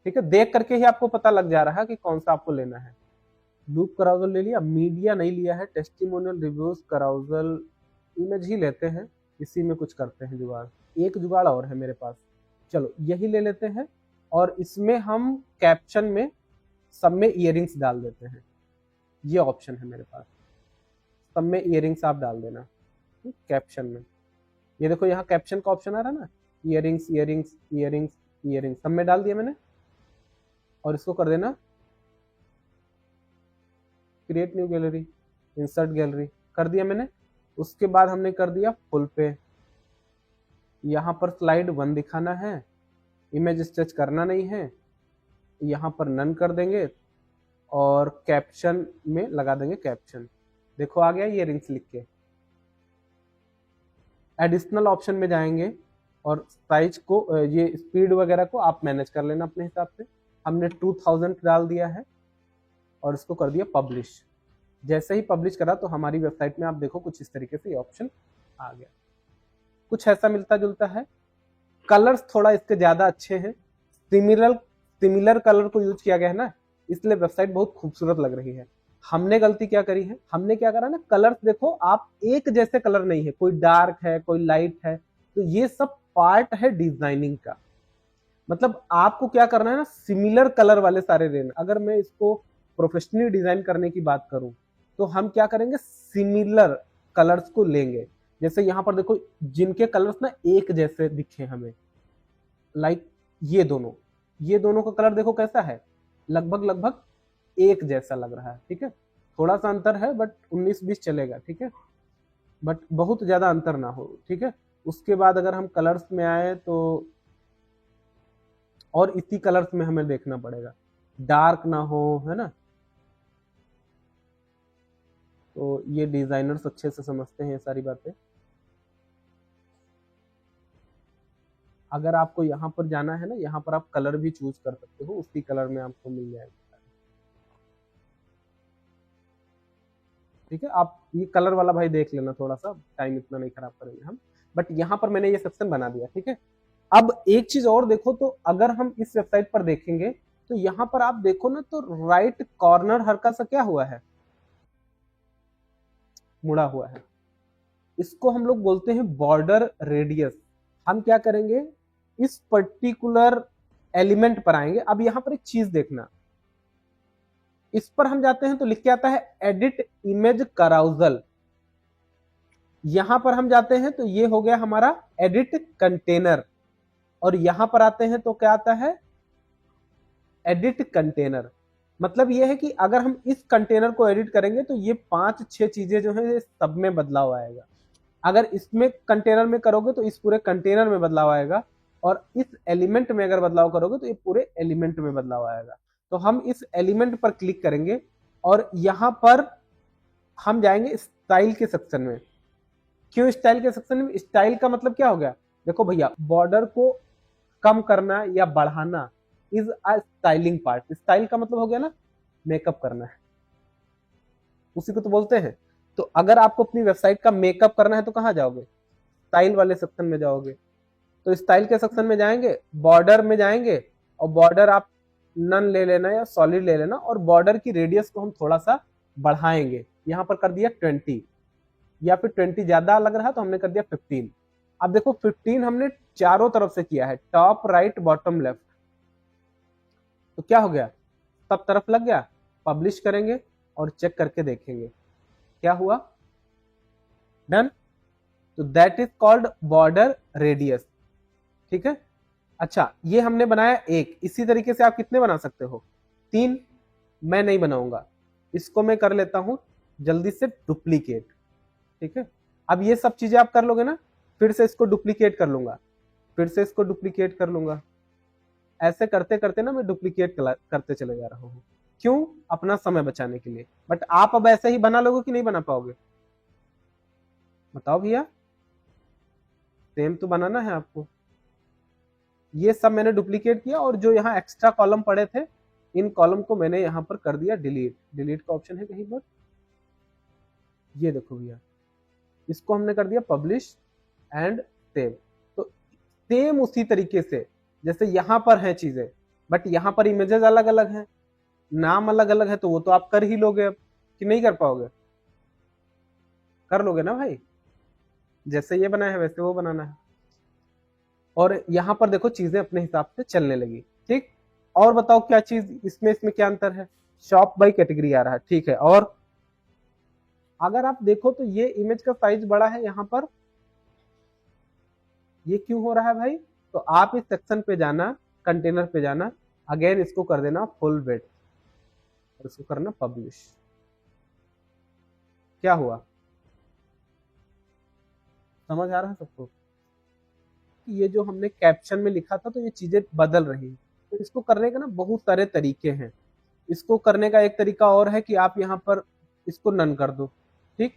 ठीक है, देख करके ही आपको पता लग जा रहा है कि कौन सा आपको लेना है। लूप कराउजल ले लिया, मीडिया नहीं लिया है, टेस्टिमोनियल रिव्यूज कराउजल इमेज ही लेते हैं, इसी में कुछ करते हैं जुगाड़। एक जुगाड़ और है मेरे पास, चलो यही ले लेते हैं। और इसमें हम कैप्शन में सब में इयरिंग्स डाल देते हैं, ये ऑप्शन है मेरे पास, सब में इयरिंग्स आप डाल देना कैप्शन में। ये देखो यहाँ कैप्शन का ऑप्शन आ रहा है ना, इयरिंग्स इयरिंग्स इयरिंग्स इयरिंग्स सब में डाल दिया मैंने। और इसको कर देना create new gallery, insert gallery कर दिया मैंने। उसके बाद हमने कर दिया फुल पे। यहाँ पर स्लाइड 1 दिखाना है, इमेज स्ट्रेच करना नहीं है, यहाँ पर नन कर देंगे और कैप्शन में लगा देंगे कैप्शन। देखो आ गया ये रिंग्स लिख के। एडिशनल ऑप्शन में जाएंगे और साइज को, ये स्पीड वगैरह को आप मैनेज कर लेना अपने हिसाब से। हमने 2000 डाल दिया है और इसको कर दिया पब्लिश। जैसे ही पब्लिश करा तो हमारी वेबसाइट में आप देखो कुछ इस तरीके से ये ऑप्शन आ गया, कुछ ऐसा मिलता जुलता है। कलर्स थोड़ा इसके ज्यादा अच्छे हैं, सिमिलर कलर को यूज किया गया है ना, इसलिए वेबसाइट बहुत खूबसूरत लग रही है। हमने गलती क्या करी है, हमने क्या करा ना, कलर्स देखो आप एक जैसे कलर नहीं है, कोई डार्क है कोई लाइट है, तो ये सब पार्ट है डिजाइनिंग का। मतलब आपको क्या करना है ना, सिमिलर कलर वाले सारे लेना। अगर मैं इसको प्रोफेशनली डिजाइन करने की बात करूं तो हम क्या करेंगे, सिमिलर कलर्स को लेंगे। जैसे यहाँ पर देखो जिनके कलर्स ना एक जैसे दिखे हमें, लाइक ये दोनों का कलर देखो कैसा है, लगभग एक जैसा लग रहा है। ठीक है, थोड़ा सा अंतर है बट 19-20 चलेगा। ठीक है, बट बहुत ज्यादा अंतर ना हो। ठीक है, उसके बाद अगर हम कलर्स में आए तो और इसी कलर्स में हमें देखना पड़ेगा, डार्क ना हो, है ना। तो ये डिजाइनर्स अच्छे से समझते हैं ये सारी बातें। अगर आपको यहाँ पर जाना है ना, यहाँ पर आप कलर भी चूज कर सकते हो, उसी कलर में आपको मिल जाएगा। ठीक है, आप ये कलर वाला भाई देख लेना, थोड़ा सा टाइम इतना नहीं खराब करेंगे हम। बट यहाँ पर मैंने ये सेक्शन बना दिया। ठीक है, अब एक चीज और देखो, तो अगर हम इस वेबसाइट पर देखेंगे तो यहाँ पर आप देखो ना, तो राइट कॉर्नर हल्का सा क्या हुआ है, मुड़ा हुआ है। इसको हम लोग बोलते हैं बॉर्डर रेडियस। हम क्या करेंगे, इस पर्टिकुलर एलिमेंट पर आएंगे। अब यहाँ पर एक चीज देखना, इस पर हम जाते हैं तो लिख के आता है एडिट इमेज कराउजल। यहां पर हम जाते हैं तो ये हो गया हमारा एडिट कंटेनर, और यहां पर आते हैं तो क्या आता है, एडिट कंटेनर। मतलब ये है कि अगर हम इस कंटेनर को एडिट करेंगे तो ये 5-6 चीजें जो है सब में बदलाव आएगा। अगर इसमें कंटेनर में करोगे तो इस पूरे कंटेनर में बदलाव आएगा, और इस एलिमेंट में अगर बदलाव करोगे तो ये पूरे एलिमेंट में बदलाव आएगा। तो हम इस एलिमेंट पर क्लिक करेंगे और यहां पर हम जाएंगे स्टाइल के सेक्शन में। क्यों स्टाइल के सेक्शन में? स्टाइल का मतलब क्या हो गया, देखो भैया, बॉर्डर को कम करना या बढ़ाना is a styling part. Style का मतलब हो गया ना मेकअप करना है, उसी को तो बोलते हैं। तो अगर आपको अपनी वेबसाइट का मेकअप करना है तो कहां जाओगे, स्टाइल वाले सेक्शन में जाओगे। तो स्टाइल के सेक्शन में जाएंगे, बॉर्डर में जाएंगे, और बॉर्डर आप नन ले लेना या सॉलिड ले लेना, और बॉर्डर की रेडियस को हम थोड़ा सा बढ़ाएंगे। यहां पर कर दिया 20, या फिर 20 ज्यादा लग रहा तो हमने कर दिया 15। अब देखो 15 हमने चारों तरफ से किया है, टॉप राइट बॉटम लेफ्ट। तो क्या हो गया, सब तरफ लग गया। पब्लिश करेंगे और चेक करके देखेंगे क्या हुआ, डन। तो that is called border radius, ठीक है। अच्छा, ये हमने बनाया एक। इसी तरीके से आप कितने बना सकते हो, 3। मैं नहीं बनाऊंगा, इसको मैं कर लेता हूं जल्दी से डुप्लीकेट, ठीक है। अब ये सब चीजें आप कर लोगे ना, फिर से इसको डुप्लीकेट कर लूंगा, फिर से इसको डुप्लीकेट कर लूंगा। ऐसे करते करते ना मैं डुप्लीकेट करते चले जा रहा हूँ। क्यों? अपना समय बचाने के लिए। बट आप अब ऐसे ही बना लोगे कि नहीं बना पाओगे, बताओ भैया। सेम तो बनाना है आपको। ये सब मैंने डुप्लीकेट किया, और जो यहाँ एक्स्ट्रा कॉलम पड़े थे, इन कॉलम को मैंने यहाँ पर कर दिया डिलीट। डिलीट का ऑप्शन है कहीं पर, ये देखो भैया, इसको हमने कर दिया पब्लिश एंड सेव। तो सेम उसी तरीके से जैसे यहाँ पर है चीजें, बट यहाँ पर इमेजेस अलग अलग हैं, नाम अलग अलग है, तो वो तो आप कर ही लोगे अब, कि नहीं कर पाओगे? कर लोगे ना भाई, जैसे ये बनाया है वैसे वो बनाना है। और यहाँ पर देखो चीजें अपने हिसाब से चलने लगी, ठीक। और बताओ क्या चीज इसमें क्या अंतर है, शॉप बाय कैटेगरी आ रहा है, ठीक है। और अगर आप देखो तो ये इमेज का साइज बड़ा है यहाँ पर, ये क्यों हो रहा है भाई? तो आप इस सेक्शन पे जाना, कंटेनर पे जाना, अगेन इसको कर देना फुल वेट, और इसको करना पब्लिश। क्या हुआ, समझ आ रहा है सबको? ये जो हमने कैप्शन में लिखा था तो ये चीजें बदल रही हैं। तो इसको करने के ना बहुत सारे तरीके हैं। इसको करने का एक तरीका और है कि आप यहाँ पर इसको नन कर दो, ठीक।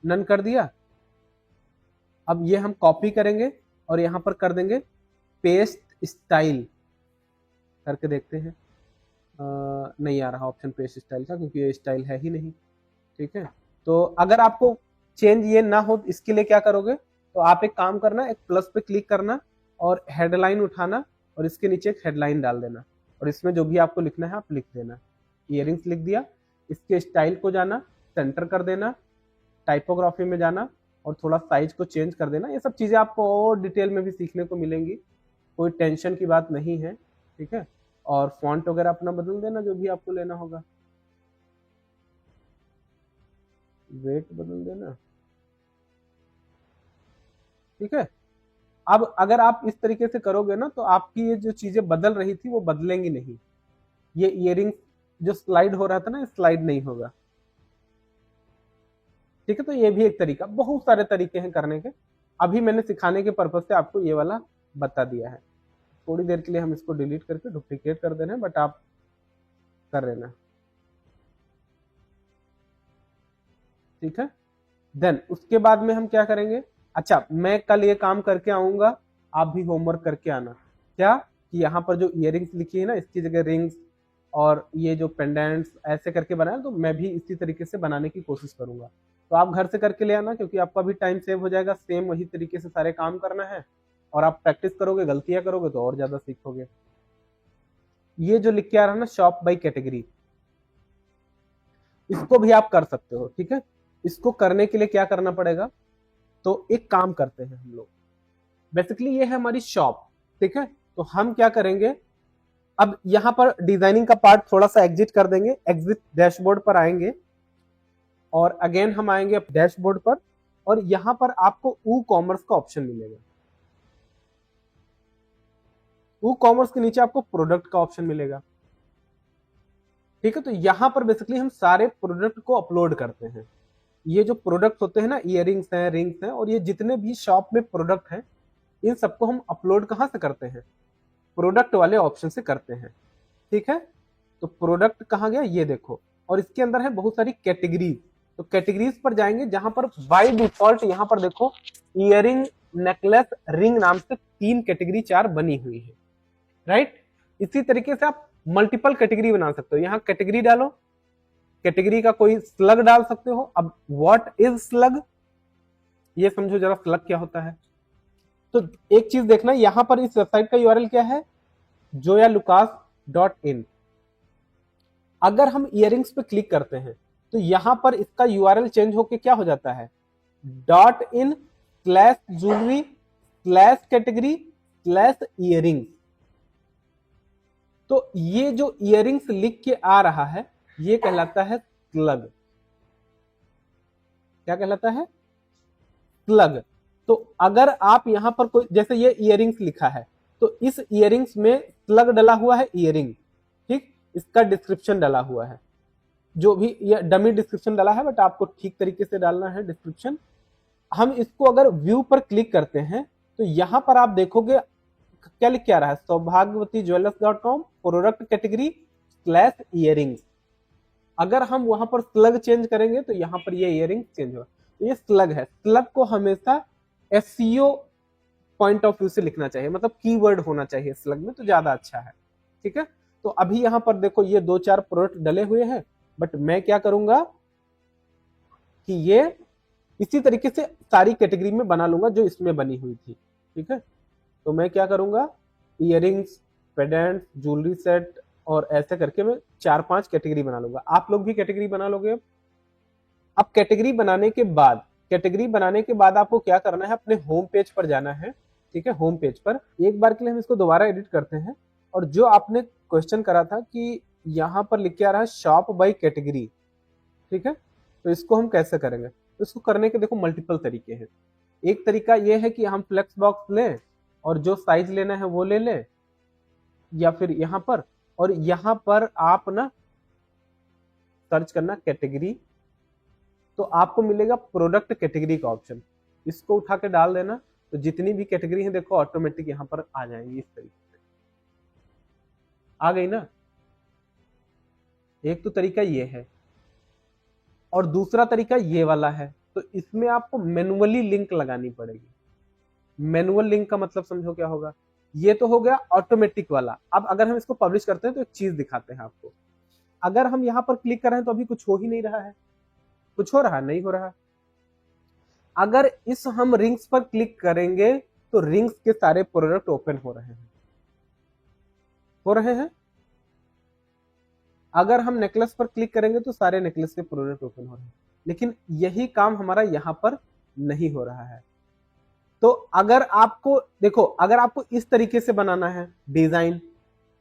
नन कर दिया। अब ये हम कॉपी करेंगे और यहाँ पर कर देंगे पेस्ट स्टाइल, करके देखते हैं। नहीं आ रहा ऑप्शन पेस्ट स्टाइल का, क्योंकि ये स्टाइल है ही नहीं, ठीक है। तो अगर आपको चेंज ये ना हो, इसके लिए क्या करोगे, तो आप एक काम करना, एक प्लस पे क्लिक करना और हेडलाइन उठाना, और इसके नीचे एक हेडलाइन डाल देना, और इसमें जो भी आपको लिखना है आप लिख देना। इयरिंग्स लिख दिया, इसके स्टाइल को जाना, सेंटर कर देना, टाइपोग्राफी में जाना, और थोड़ा साइज को चेंज कर देना। ये सब चीजें आपको और डिटेल में भी सीखने को मिलेंगी, कोई टेंशन की बात नहीं है, ठीक है। और फॉन्ट वगैरह अपना बदल देना जो भी आपको लेना होगा, वेट बदल देना, ठीक है। अब अगर आप इस तरीके से करोगे ना तो आपकी ये जो चीजें बदल रही थी वो बदलेंगी नहीं। ये इयरिंग जो स्लाइड हो रहा था ना, स्लाइड नहीं होगा, ठीक है। तो ये भी एक तरीका, बहुत सारे तरीके हैं करने के। अभी मैंने सिखाने के पर्पज से आपको ये वाला बता दिया है। थोड़ी देर के लिए हम इसको डिलीट करके डुप्लीकेट कर देना है, बट आप कर लेना, ठीक है। देन उसके बाद में हम क्या करेंगे, अच्छा मैं कल ये काम करके आऊंगा, आप भी होमवर्क करके आना। क्या कि यहाँ पर जो इयरिंग्स लिखी है ना, इसकी जगह रिंग्स, और ये जो पेंडेंट्स ऐसे करके बनाया, तो मैं भी इसी तरीके से बनाने की कोशिश करूंगा। तो आप घर से करके ले आना, क्योंकि आपका भी टाइम सेव हो जाएगा। सेम वही तरीके से सारे काम करना है, और आप प्रैक्टिस करोगे, गलतियां करोगे तो और ज्यादा सीखोगे। ये जो लिख के आ रहा है ना, शॉप बाय कैटेगरी, इसको भी आप कर सकते हो, ठीक है। इसको करने के लिए क्या करना पड़ेगा, तो एक काम करते हैं हम लोग। बेसिकली ये है हमारी शॉप, ठीक है। तो हम क्या करेंगे, अब यहां पर डिजाइनिंग का पार्ट थोड़ा सा एग्जिट कर देंगे, एग्जिट डैशबोर्ड पर आएंगे, और अगेन हम आएंगे डैशबोर्ड पर, और यहाँ पर आपको ऊ कॉमर्स का ऑप्शन मिलेगा। ऊ कॉमर्स के नीचे आपको प्रोडक्ट का ऑप्शन मिलेगा। ठीक है, तो यहाँ पर बेसिकली हम सारे प्रोडक्ट को अपलोड करते हैं। ये जो प्रोडक्ट होते हैं ना, इयरिंग्स हैं, रिंग्स हैं, और ये जितने भी शॉप में प्रोडक्ट हैं, इन सबको हम अपलोड कहाँ से करते हैं? प्रोडक्ट वाले ऑप्शन से करते हैं। ठीक है, तो प्रोडक्ट कहाँ गया, ये देखो, और इसके अंदर है बहुत सारी कैटेगरीज। तो कैटेगरीज पर जाएंगे, जहां पर बाय डिफॉल्ट यहाँ पर देखो इयरिंग, नेकलेस, रिंग नाम से 3 कैटेगरी 4 बनी हुई है, राइट। इसी तरीके से आप मल्टीपल कैटेगरी बना सकते हो। यहाँ कैटेगरी डालो, कैटेगरी का कोई स्लग डाल सकते हो। अब व्हाट इज स्लग, ये समझो जरा स्लग क्या होता है। तो एक चीज देखना, यहां पर इस वेबसाइट का यूआरएल क्या है, joyalucas.in। अगर हम इयरिंग्स पे क्लिक करते हैं तो यहां पर इसका यूआरएल चेंज होके क्या हो जाता है, .in/jewelry/category/earrings। तो ये जो इयरिंग्स लिख के आ रहा है, ये कहलाता है स्लग। क्या कहलाता है? स्लग। तो अगर आप यहां पर कोई, जैसे ये इयरिंग्स लिखा है, तो इस इयरिंग्स में स्लग डला हुआ है, इयरिंग, ठीक, इसका डिस्क्रिप्शन डला हुआ है, जो भी ये डमी डिस्क्रिप्शन डाला है, बट आपको ठीक तरीके से डालना है डिस्क्रिप्शन। हम इसको अगर व्यू पर क्लिक करते हैं तो यहां पर आप देखोगे क्या लिख के आ रहा है, सौभाग्यवती प्रोडक्ट कैटेगरी/इयरिंग्स। अगर हम वहां पर स्लग चेंज करेंगे तो यहां पर ये इयरिंग चेंज होगा। तो ये स्लग है। स्लग को हमेशा एसईओ पॉइंट ऑफ व्यू से लिखना चाहिए, मतलब कीवर्ड होना चाहिए स्लग में, तो ज्यादा अच्छा है। ठीक है, तो अभी यहां पर देखो ये 2-4 प्रोडक्ट डले हुए हैं, बट मैं क्या करूंगा कि ये इसी तरीके से सारी कैटेगरी में बना लूंगा जो इसमें बनी हुई थी। ठीक है, तो मैं क्या करूंगा, इयरिंग्स, पेडेंट, ज्वेलरी सेट, और ऐसे करके मैं 4-5 कैटेगरी बना लूंगा। आप लोग भी कैटेगरी बना लोगे। अब कैटेगरी बनाने के बाद आपको क्या करना है, अपने होम पेज पर जाना है। ठीक है, होम पेज पर एक बार के लिए हम इसको दोबारा एडिट करते हैं, और जो आपने क्वेश्चन करा था कि यहां पर लिख के आ रहा है शॉप बाय कैटेगरी। ठीक है, तो इसको हम कैसे करेंगे, तो इसको करने के देखो मल्टीपल तरीके हैं। एक तरीका ये है कि हम फ्लेक्स बॉक्स लें और जो साइज लेना है वो ले लें, या फिर यहां पर, और यहां पर आप ना सर्च करना कैटेगरी, तो आपको मिलेगा प्रोडक्ट कैटेगरी का ऑप्शन। इसको उठा के डाल देना, तो जितनी भी कैटेगरी है देखो ऑटोमेटिक यहां पर आ जाएंगी। इस तरीके से आ गई ना। एक तो तरीका ये है, और दूसरा तरीका ये वाला है। तो इसमें आपको मैनुअली लिंक लगानी पड़ेगी। मैनुअल लिंक का मतलब समझो क्या होगा, ये तो हो गया ऑटोमेटिक वाला। अब अगर हम इसको पब्लिश करते हैं तो एक चीज दिखाते हैं आपको। अगर हम यहां पर क्लिक कर रहे हैं तो अभी कुछ हो ही नहीं रहा है, कुछ हो रहा है, नहीं हो रहा। अगर इस हम रिंग्स पर क्लिक करेंगे तो रिंग्स के सारे प्रोडक्ट ओपन हो रहे हैं। अगर हम नेकलेस पर क्लिक करेंगे तो सारे नेकलेस के प्रोडक्ट ओपन हो रहे हैं, लेकिन यही काम हमारा यहां पर नहीं हो रहा है। तो अगर आपको देखो, अगर आपको इस तरीके से बनाना है डिजाइन,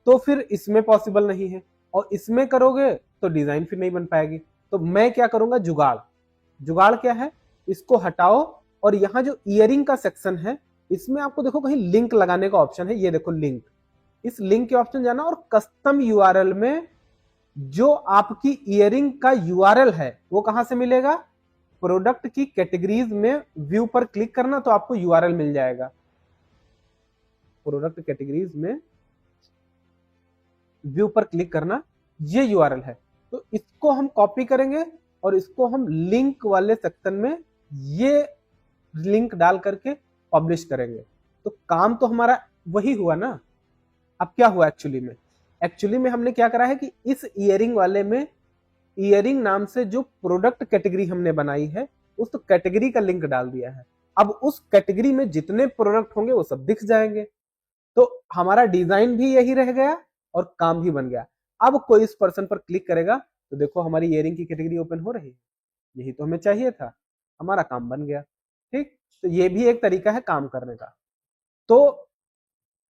तो फिर इसमें पॉसिबल नहीं है, और इसमें करोगे तो डिजाइन फिर नहीं बन पाएगी। तो मैं क्या करूंगा, जुगाड़ क्या है, इसको हटाओ, और यहां जो इयरिंग का सेक्शन है इसमें आपको देखो कहीं लिंक लगाने का ऑप्शन है। ये देखो लिंक, इस लिंक के ऑप्शन जाना, और कस्टम यूआरएल में जो आपकी इयरिंग का यूआरएल है वो कहां से मिलेगा, प्रोडक्ट की कैटेगरीज में व्यू पर क्लिक करना, तो आपको यूआरएल मिल जाएगा। प्रोडक्ट कैटेगरीज में व्यू पर क्लिक करना, ये यूआरएल है। तो इसको हम कॉपी करेंगे और इसको हम लिंक वाले सेक्शन में ये लिंक डाल करके पब्लिश करेंगे। तो काम तो हमारा वही हुआ ना। अब क्या हुआ एक्चुअली में हमने क्या करा है कि इस इयरिंग वाले में, इयरिंग नाम से जो प्रोडक्ट कैटेगरी हमने बनाई है, उस कैटेगरी का लिंक डाल दिया है। अब उस कैटेगरी में जितने प्रोडक्ट होंगे वो सब दिख जाएंगे। तो हमारा डिजाइन भी यही रह गया और काम भी बन गया। अब कोई इस पर्सन पर क्लिक करेगा तो देखो हमारी इयरिंग की कैटेगरी ओपन हो रही है। यही तो हमें चाहिए था, हमारा काम बन गया। ठीक, तो ये भी एक तरीका है काम करने का। तो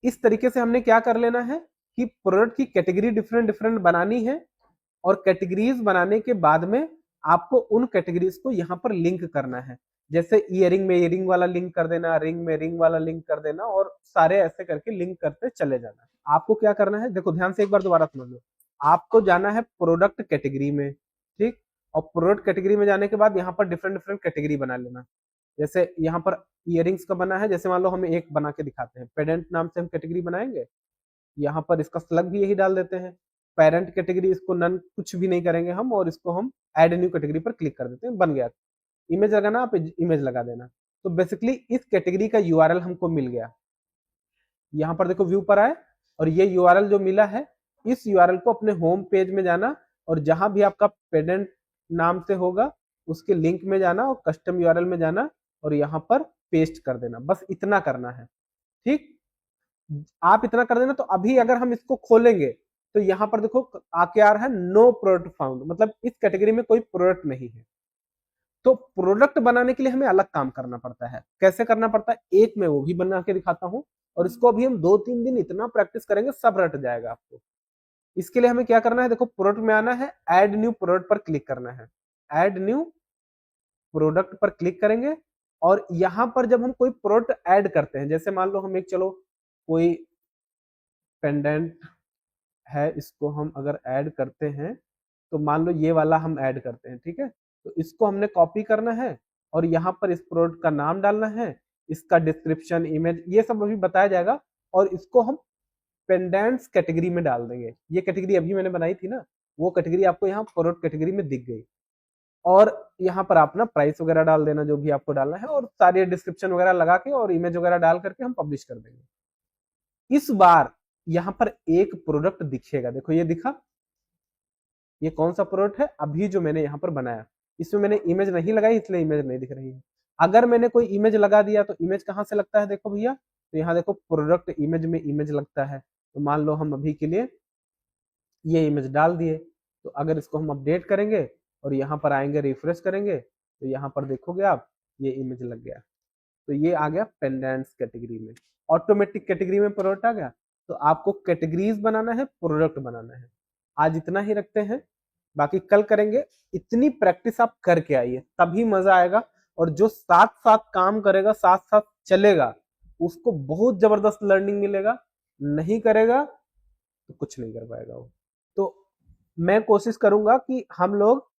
इस तरीके से हमने क्या कर लेना है कि प्रोडक्ट की कैटेगरी डिफरेंट बनानी है, और कैटेगरीज बनाने के बाद में आपको उन कैटेगरीज को यहां पर लिंक करना है। जैसे ईयरिंग में ईयरिंग वाला लिंक कर देना, रिंग में रिंग वाला लिंक कर देना, और सारे ऐसे करके लिंक करते चले जाना। आपको क्या करना है, देखो ध्यान से एक बार दोबारा समझ लो। आपको जाना है प्रोडक्ट कैटेगरी में, ठीक, और प्रोडक्ट कैटेगरी में जाने के बाद यहाँ पर डिफरेंट डिफरेंट कैटेगरी बना लेना। जैसे यहाँ पर ईयरिंग्स का बना है, जैसे मान लो हमें एक बना के दिखाते हैं, पेडेंट नाम से हम कैटेगरी बनाएंगे, यहाँ पर इसका स्लग भी यही डाल देते हैं। पेरेंट कैटेगरी, इसको नन कुछ भी नहीं करेंगे हम, और इसको हम ऐड न्यू कैटेगरी पर क्लिक कर देते हैं, बन गया। इमेज लगाना, आप इमेज लगा देना। तो बेसिकली इस कैटेगरी का यूआरएल हमको मिल गया। यहाँ पर देखो व्यू पर आए, और ये यूआरएल जो मिला है, इस यूआरएल को अपने होम पेज में जाना, और जहां भी आपका पेडेंट नाम से होगा उसके लिंक में जाना, और कस्टम यूआरएल में जाना, और यहाँ पर पेस्ट कर देना। बस इतना करना है, ठीक। आप इतना कर देना। तो अभी अगर हम इसको खोलेंगे तो यहाँ पर देखो आके आ रहा है नो प्रोडक्ट फाउंड, मतलब इस कैटेगरी में कोई प्रोडक्ट नहीं है। तो प्रोडक्ट बनाने के लिए हमें अलग काम करना पड़ता है। कैसे करना पड़ता है, एक मैं वो भी बना के दिखाता हूं, और इसको अभी हम 2-3 दिन इतना प्रैक्टिस करेंगे, सब रट जाएगा आपको। इसके लिए हमें क्या करना है, देखो प्रोडक्ट में आना है, ऐड न्यू प्रोडक्ट पर क्लिक करना है। ऐड न्यू प्रोडक्ट पर क्लिक करेंगे, और यहां पर जब हम कोई प्रोडक्ट ऐड करते हैं, जैसे मान लो हम एक, चलो कोई पेंडेंट है, इसको हम अगर ऐड करते हैं, तो मान लो ये वाला हम ऐड करते हैं, ठीक है। तो इसको हमने कॉपी करना है, और यहाँ पर इस प्रोडक्ट का नाम डालना है, इसका डिस्क्रिप्शन, इमेज, ये सब अभी बताया जाएगा, और इसको हम पेंडेंट्स कैटेगरी में डाल देंगे। ये कैटेगरी अभी मैंने बनाई थी ना, वो कैटेगरी आपको यहाँ प्रोडक्ट कैटेगरी में दिख गई। और यहाँ पर अपना प्राइस वगैरह डाल देना, जो भी आपको डालना है, और सारे डिस्क्रिप्शन वगैरह लगा के और इमेज वगैरह डाल करके हम पब्लिश कर देंगे। इस बार यहाँ पर एक प्रोडक्ट दिखेगा, देखो ये दिखा, ये कौन सा प्रोडक्ट है, अभी जो मैंने यहाँ पर बनाया। इसमें मैंने इमेज नहीं लगाई, इसलिए इमेज नहीं दिख रही है। अगर मैंने कोई इमेज लगा दिया तो इमेज कहाँ से लगता है, देखो भैया, तो यहाँ देखो प्रोडक्ट इमेज में इमेज लगता है। तो मान लो हम अभी के लिए ये इमेज डाल दिए, तो अगर इसको हम अपडेट करेंगे और यहाँ पर आएंगे, रिफ्रेश करेंगे, तो यहाँ पर देखोगे आप, ये इमेज लग गया। तो ये आ गया पेंडेंट्स कैटेगरी में, ऑटोमेटिक कैटेगरी में प्रोडक्ट आ गया। तो आपको कैटेगरीज बनाना है, प्रोडक्ट बनाना है। आज इतना ही रखते हैं, बाकी कल करेंगे। इतनी प्रैक्टिस आप करके आइए, तभी मजा आएगा। और जो साथ साथ काम करेगा, साथ साथ चलेगा, उसको बहुत जबरदस्त लर्निंग मिलेगा। नहीं करेगा तो कुछ नहीं कर पाएगा वो। तो मैं कोशिश करूंगा कि हम लोग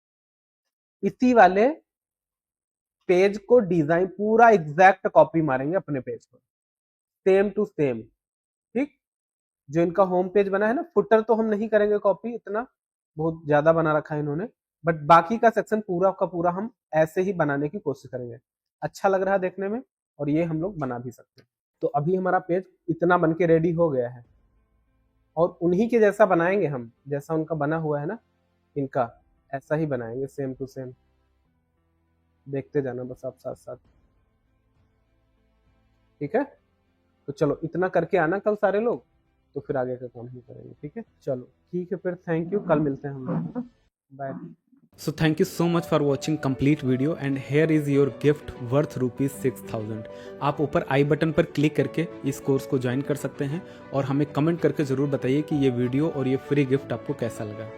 इसी वाले पेज को डिजाइन पूरा एग्जैक्ट कॉपी मारेंगे अपने पेज पर, सेम टू सेम, ठीक। जो इनका होम पेज बना है ना, फुटर तो हम नहीं करेंगे कॉपी, इतना बहुत ज्यादा बना रखा है इन्होंने, बट बाकी का सेक्शन पूरा का पूरा हम ऐसे ही बनाने की कोशिश करेंगे। अच्छा लग रहा है देखने में, और ये हम लोग बना भी सकते हैं। तो अभी हमारा पेज इतना बन के रेडी हो गया है, और उन्हीं के जैसा बनाएंगे हम, जैसा उनका बना हुआ है ना, इनका ऐसा ही बनाएंगे, सेम टू सेम। देखते जाना बस आप साथ साथ, ठीक है। तो चलो इतना करके आना कल सारे लोग, तो फिर आगे का काम ही करेंगे, ठीक है। चलो ठीक है, फिर थैंक यू, कल मिलते हैं हम लोग, bye. So thank you so much for watching complete video and here is your gift worth ₹6000। आप ऊपर आई बटन पर क्लिक करके इस कोर्स को ज्वाइन कर सकते हैं, और हमें कमेंट करके ज़रूर बताइए कि ये वीडियो और ये फ्री गिफ्ट आपको कैसा लगा।